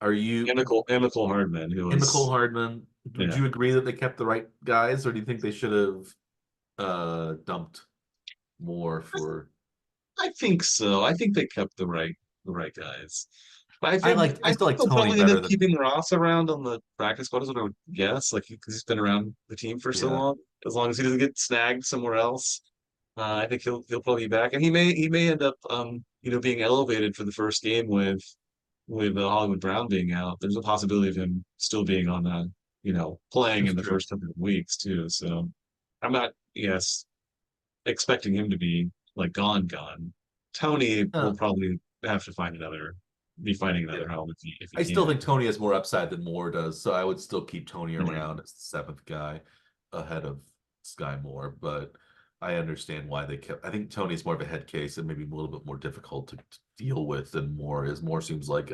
Are you And Nicole Hardman, who and McCole was Hardman? Would yeah. you agree that they kept the right guys, or do you think they should have dumped more for? I think so. I think they kept the right guys. But I I still think like they'll Tony probably end better up than keeping Ross around on the practice squad, is what I would guess. Like because he's been around the team for so yeah. long. As long as he doesn't get snagged somewhere else, I think he'll probably be back, and he may end up being elevated for the first game with Hollywood Brown being out. There's a possibility of him still being on playing That's in the true. first couple of weeks too. So I'm not yes expecting him to be like gone. Tony will Uh, probably have to be finding yeah. another home if he I still can. think Tony has more upside than Moore does, so I would still keep Tony Yeah. around as the seventh guy ahead of Sky Moore. But I understand why they kept. I think Tony's more of a head case and maybe a little bit more difficult to deal with than Moore is. Moore seems like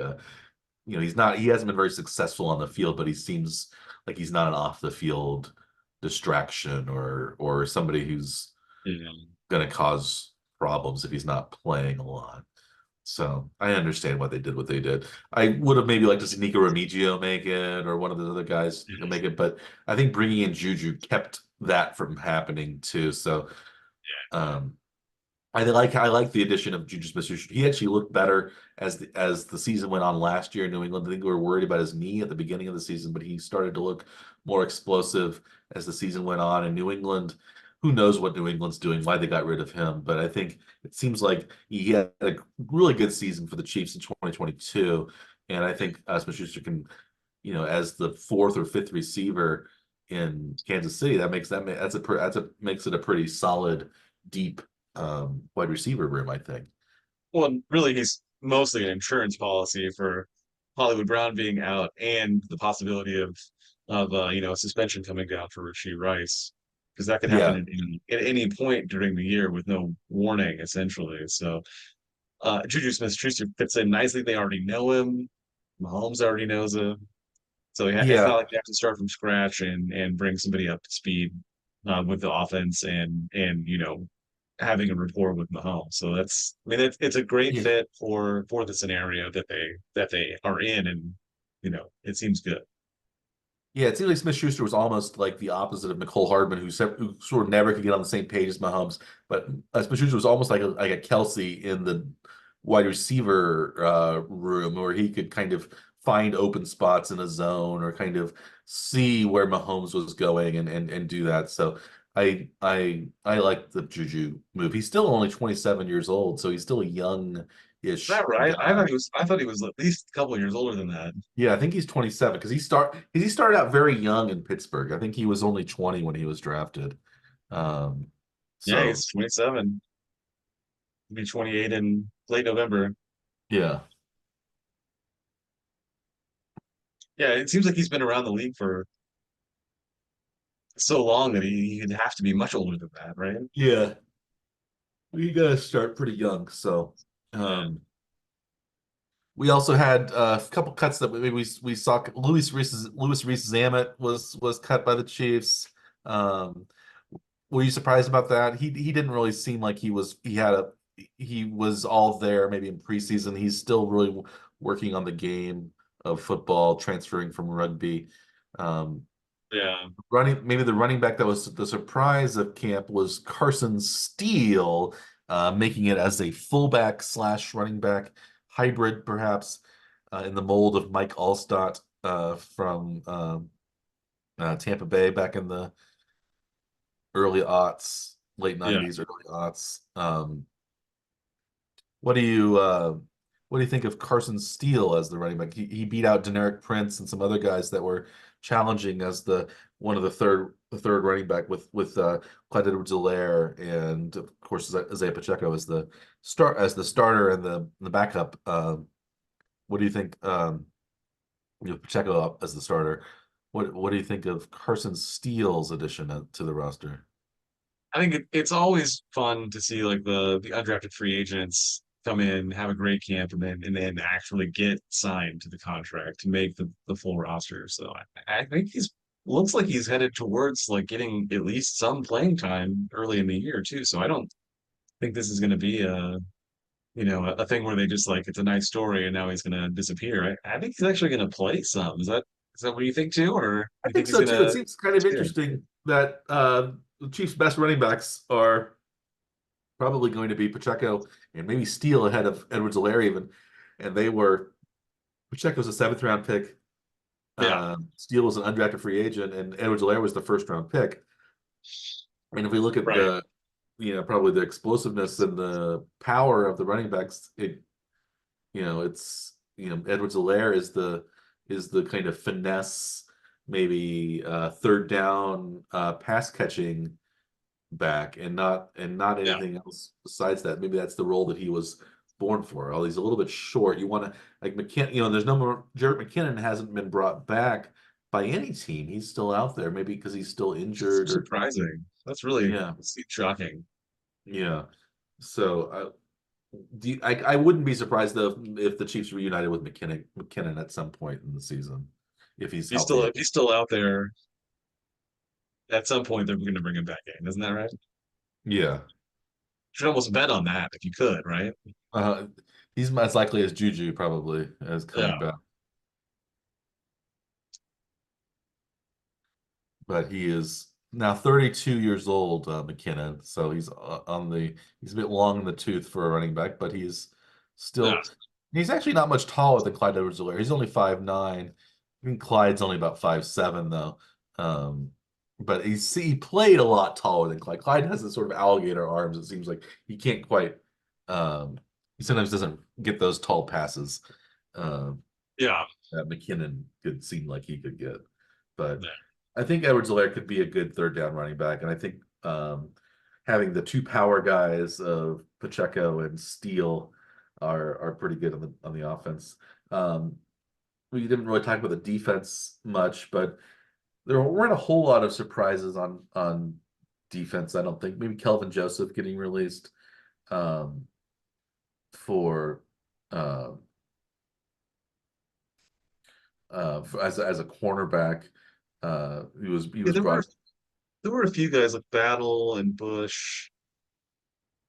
he's not. He hasn't been very successful on the field, but he seems like he's not an off the field distraction or somebody who's Yeah. going to cause problems if he's not playing a lot. So I understand why they did what they did. I would have maybe liked to see Nico Remigio make it or one of the other guys make it, but I think bringing in Juju kept that from happening too. So um, I like the addition of Juju Smith-Schuster. He actually looked better as the season went on last year in New England. I think we were worried about his knee at the beginning of the season, but he started to look more explosive as the season went on. In New England, who knows what New England's doing, why they got rid of him? But I think it seems like he had a really good season for the Chiefs in 2022, and I think Smith-Schuster can, as the fourth or fifth receiver in Kansas City, makes it a pretty solid, deep wide receiver room, I think. Well, really, he's mostly an insurance policy for Hollywood Brown being out and the possibility of a suspension coming down for Rasheed Rice because that could happen Yeah, at any point during the year with no warning, essentially. So Juju Smith-Schuster fits in nicely. They already know him. Mahomes already knows him. So it's not yeah, like you have to start from scratch and bring somebody up to speed with the offense and having a rapport with Mahomes. So I mean it's a great yeah. fit for the scenario that they are in, and it seems good. Yeah, it seems like Smith-Schuster was almost like the opposite of Nicole Hardman, who sort of never could get on the same page as Mahomes. But Smith-Schuster was almost like a Kelsey in the wide receiver room, where he could kind of find open spots in a zone or kind of see where Mahomes was going and do that. So I like the Juju move. He's still only 27 years old, so he's still a Is that young-ish right? I guy. thought he was I thought he was at least a couple of years older than that. Yeah, I think he's 27 because he started out very young in Pittsburgh. I think he was only 20 when he was drafted. Um, Yeah, so he's 27. He'll be 28 in late November. Yeah. Yeah, it seems like he's been around the league for so long that he'd have to be much older than that, right? Yeah. We gotta start pretty young. So Yeah. we also had a couple cuts that maybe we saw. Louis Reese Zammit was cut by the Chiefs. Um, were you surprised about that? He didn't really seem like he was all there maybe in preseason. He's still really working on the game of football, transferring from rugby. Um, Yeah. maybe the running back that was the surprise of camp was Carson Steele, making it as a fullback slash running back hybrid, perhaps in the mold of Mike Allstott from Tampa Bay back in the early aughts, late Yeah. 90s, early aughts. What do you uh, what do you think of Carson Steele as the running back? He beat out Deneric Prince and some other guys that were challenging as the one of the third running back with Clyde Edwards-Helaire and of course Isaiah Pacheco as the starter and the backup. What do you think? Pacheco up as the starter. What do you think of Carson Steele's addition to the roster? I think it's always fun to see like the undrafted free agents come in, have a great camp, and then actually get signed to the contract to make the full roster. So I think he's looks like he's headed towards like getting at least some playing time early in the year too. So I don't think this is going to be a thing where they just like it's a nice story and now he's going to disappear. I think he's actually going to play some. Is that what you think too, or I you think think he's so going too. It to seems kind of stay? interesting that the Chiefs' best running backs are probably going to be Pacheco and maybe Steele ahead of Edwards-Helaire even. And they were Pacheco's a seventh round pick. Yeah, Steele was an undrafted free agent, and Edwards-Helaire was the first round pick. And if we look at right. probably the explosiveness and the power of the running backs, Edwards-Helaire is the kind of finesse, maybe third down pass catching back and not Yeah. anything else besides that. Maybe that's the role that he was born for. Although he's a little bit short. You want to like McKinnon, there's no more Jarrett McKinnon hasn't been brought back by any team. He's still out there, maybe because he's still So injured or surprising. That's really yeah, shocking. yeah. So I wouldn't be surprised though if the Chiefs reunited with McKinnon at some point in the season if he's healthy. If he's still out there, at some point they're going to bring him back in, isn't that right? You Yeah. should almost bet on that if you could, right? Uh, he's as likely as Juju probably as Yeah. coming back. But he is now 32 years old, McKinnon. So he's a bit long in the tooth for a running back, but Yeah. still he's actually not much taller than Clyde Edwards-Helaire. He's only 5'9". I think Clyde's only about 5'7" though. Um, but he played a lot taller than Clyde. Clyde has this sort of alligator arms. It seems like he can't quite. Um, he sometimes doesn't get those tall passes. Um, Yeah. that McKinnon could seem like he could get. But Yeah. I think Edwards-Helaire could be a good third down running back, and I think having the two power guys of Pacheco and Steele are pretty good on the offense. Um, we didn't really talk about the defense much, but there weren't a whole lot of surprises on defense. I don't think maybe Kelvin Joseph getting released um, for uh, as a cornerback. He was There were brought. a few guys like Battle and Bush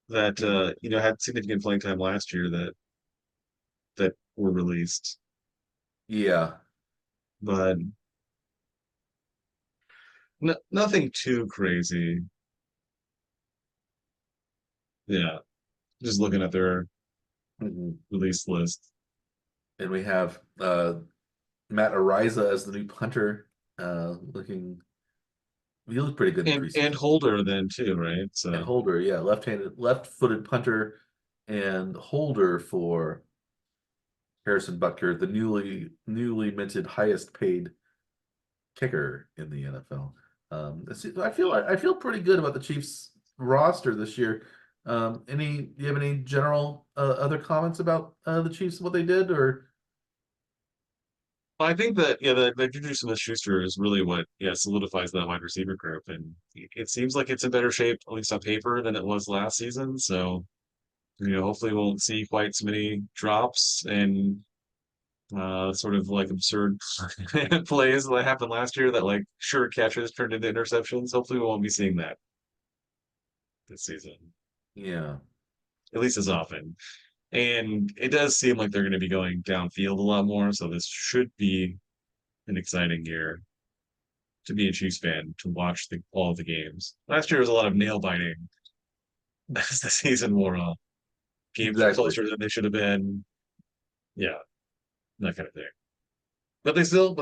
that had significant playing time last year that were released, Yeah. but nothing too crazy. Yeah, just looking at their Mhm. release list. And we have Matt Ariza as the new punter. Looking, he looked pretty good in And preseason. Holder then too, right? And So Holder, yeah, left-footed punter, and Holder for Harrison Butker, the newly minted highest paid kicker in the NFL. I feel pretty good about the Chiefs roster this year. Do you have any general other comments about the Chiefs, what they did, or I think that the JuJu Smith-Schuster is really what solidifies that wide receiver group, and it seems like it's in better shape, at least on paper, than it was last season. So hopefully we won't see quite so many drops and sort of like absurd plays that happened last year that like sure catches turned into interceptions. Hopefully we won't be seeing that this season, yeah? at least as often. And it does seem like they're going to be going downfield a lot more, so this should be an exciting year to be a Chiefs fan to watch all of the games. Last year was a lot of nail biting as the season wore on. Games are Exactly. closer than they should have been. Yeah, that kind of thing. But they still,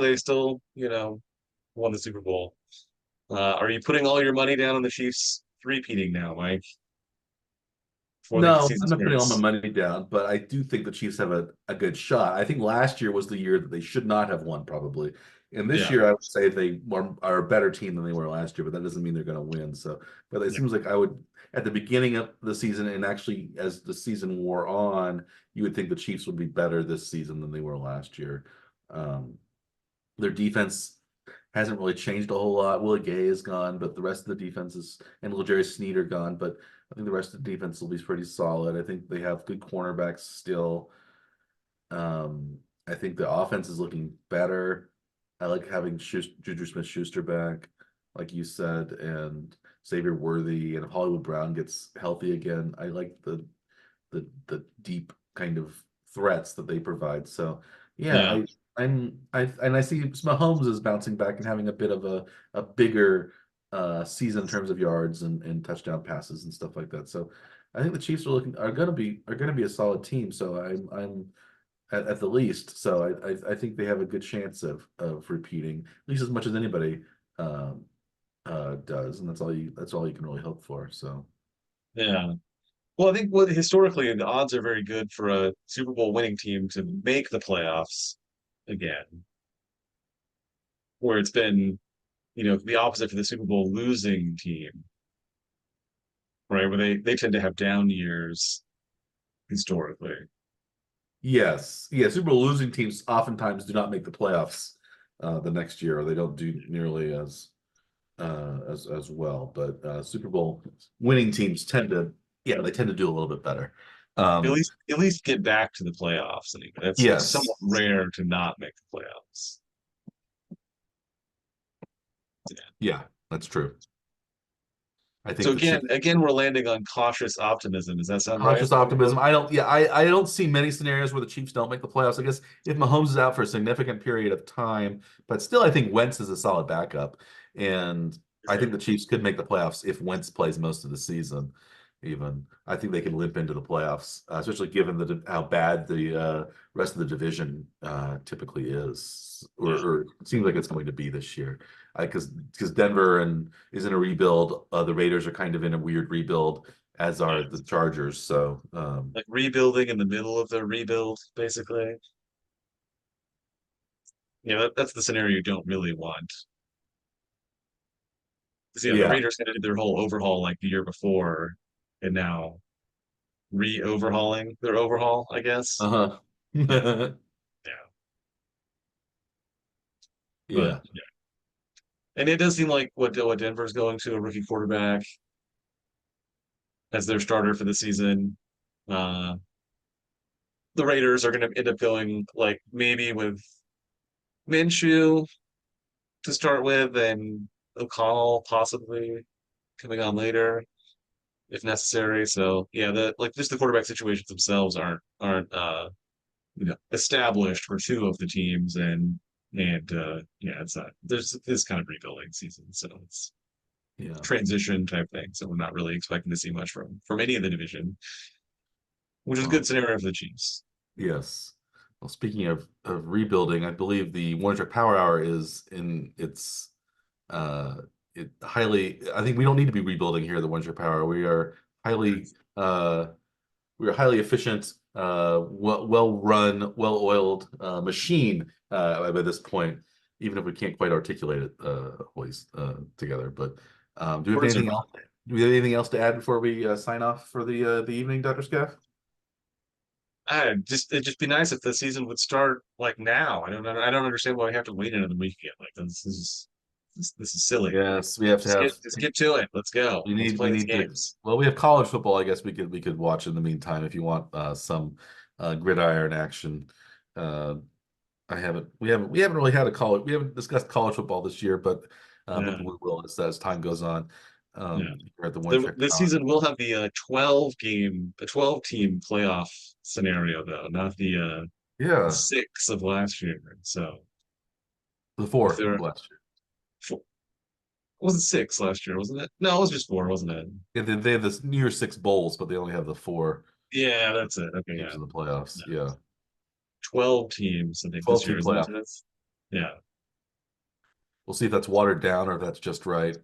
won the Super Bowl. Are you putting all your money down on the Chiefs repeating now, Mike, before the No, season I'm not putting all my starts? money down, but I do think the Chiefs have a good shot. I think last year was the year that they should not have won, probably. And this Yeah, year, I would say are a better team than they were last year, but that doesn't mean they're going to win. So, but it yeah, seems like I would, at the beginning of the season, and actually as the season wore on, you would think the Chiefs would be better this season than they were last year. Um, their defense hasn't really changed a whole lot. Willie Gay is gone, but the rest of the defense is, and Jerry Sneed are gone, but I think the rest of the defense will be pretty solid. I think they have good cornerbacks still. Um, I think the offense is looking better. I like having Juju Smith-Schuster back, like you said, and Xavier Worthy, and if Hollywood Brown gets healthy again, I like the deep kind of threats that they provide. So yeah, yeah. I see Mahomes is bouncing back and having a bit of a bigger season in terms of yards and touchdown passes and stuff like that. So I think the Chiefs are gonna be a solid team. So I'm at the least. So I think they have a good chance of repeating at least as much as anybody um, does, and that's all you can really hope for. So Yeah. Well, I think what historically the odds are very good for a Super Bowl winning team to make the playoffs again, where it's been, the opposite for the Super Bowl losing team, right? Where they tend to have down years historically. yes, yeah, Super Bowl losing teams oftentimes do not make the playoffs the next year, or they don't do nearly as well. But Super Bowl winning teams they tend to do a little bit better. Um, At least get back to the playoffs anyway. It's yes, somewhat rare to not make the playoffs. Yeah. yeah, that's true. I think So the Chiefs again, we're landing on cautious optimism. Does that sound right? cautious optimism. I don't see many scenarios where the Chiefs don't make the playoffs. I guess if Mahomes is out for a significant period of time, but still I think Wentz is a solid backup. And I think Sure. the Chiefs could make the playoffs if Wentz plays most of the season. Even I think they can limp into the playoffs, especially given how bad the rest of the division typically is, Yeah. or it seems like it's going to be this year. Because Denver and is in a rebuild, the Raiders are kind of in a weird rebuild, as Yeah. are the Chargers. So Like rebuilding in the middle of the rebuild, basically. That's the scenario you don't really want. 'Cause, the yeah, Raiders kind of did their whole overhaul like the year before, and now re-overhauling their overhaul, I guess. uh-huh. Yeah, yeah. But Yeah. yeah. And it does seem like what Denver's going to a rookie quarterback as their starter for the season. Uh, the Raiders are going to end up going like maybe with Minshew to start with, and O'Connell possibly coming on later if necessary. So yeah, the like just the quarterback situations themselves aren't established for two of the teams, and yeah, it's not there's this kind of rebuilding season, so it's Yeah. transition type thing. So we're not really expecting to see much from any of the division, which is a good Well, scenario for the Chiefs. yes. Well, speaking of rebuilding, I believe the One Track Power Hour is in its uh it highly. I think we don't need to be rebuilding here at the One Track Power Hour. We are highly efficient, well run, well oiled machine by this point, even if we can't quite articulate it always together. But do we have Words are anything else? Do we have anything else to add before we sign off for the evening, Dr. Scaff? It'd just be nice if the season would start like now. I don't understand why we have to wait another weekend. Like this is silly. Like Yes, we have to have. just get to it. Let's go. Let's We play these need to. games. Well, we have college football. I guess we could watch in the meantime if you want some gridiron action. Uh, I haven't. We haven't really had a college. We haven't discussed college football this year, but maybe Yeah, we will as time goes on. yeah. Here at the One Trick This Power. season we'll have the 12 team playoff scenario though, not the Yeah, six of last year. So the if four there last year. four, it wasn't six last year, wasn't it? No, it was just four, wasn't it? Yeah, they have this New Year's Six bowls, but they only have the four Yeah, that's it. Okay, teams yeah. in the playoffs. No. Yeah, 12 teams, I think, this 12 team year, isn't playoff. it? Yeah. We'll see if that's watered down or if that's just right.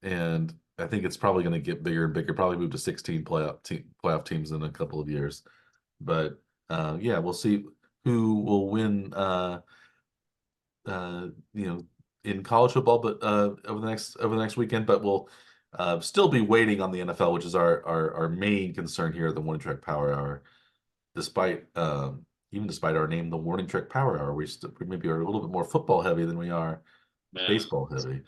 And I think it's probably going to get bigger and bigger. Probably move to 16 playoff teams in a couple of years. But yeah, we'll see who will win. You know, in college football, but over the next weekend. But we'll still be waiting on the NFL, which is our main concern here at the Morning Trek Power Hour. Despite even despite our name, the Morning Trek Power Hour, we maybe are a little bit more football heavy than we are Man. baseball heavy.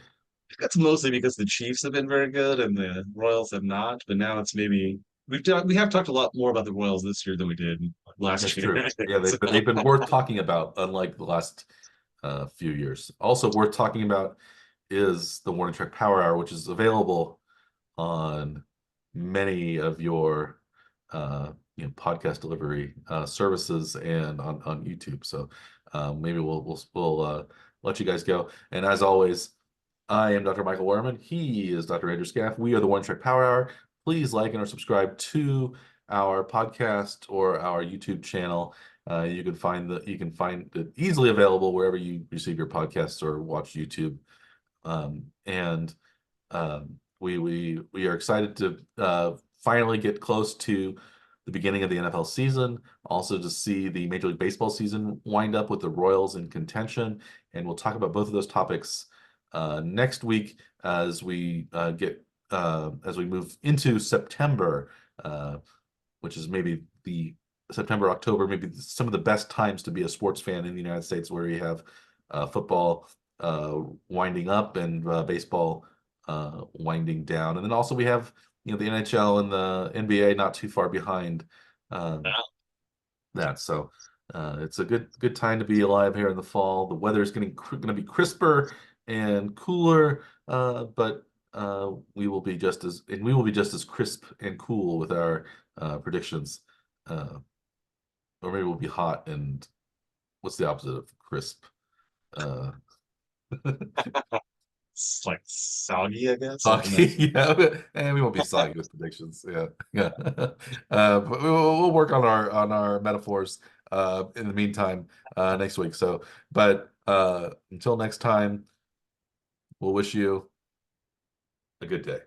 That's mostly because the Chiefs have been very good and the Royals have not. But now it's maybe we have talked a lot more about the Royals this year than we did That's last year. true. I think. Yeah, So, they've been worth talking about, unlike the last few years. Also worth talking about is the Morning Trek Power Hour, which is available on many of your podcast delivery services and on YouTube. So maybe we'll let you guys go. And as always, I am Dr. Michael Werman. He is Dr. Andrew Scaff. We are the One Trick Power Hour. Please like and or subscribe to our podcast or our YouTube channel. You can find it easily available wherever you receive your podcasts or watch YouTube. And we are excited to finally get close to the beginning of the NFL season. Also to see the Major League Baseball season wind up with the Royals in contention, and we'll talk about both of those topics next week as we move into September, uh, which is maybe the September, October, maybe some of the best times to be a sports fan in the United States, where you have football winding up and baseball winding down, and then also we have the NHL and the NBA not too far behind um, that. So it's a good time to be alive here in the fall. The weather is going to be crisper and cooler, but we will be just as crisp and cool with our predictions. Uh, or maybe we'll be hot and what's the opposite of crisp? Uh, it's like soggy, I guess. I don't know. Hockey, yeah, and we won't be soggy with predictions. Yeah, yeah. But we'll work on our metaphors in the meantime next week. So, but until next time, we'll wish you a good day.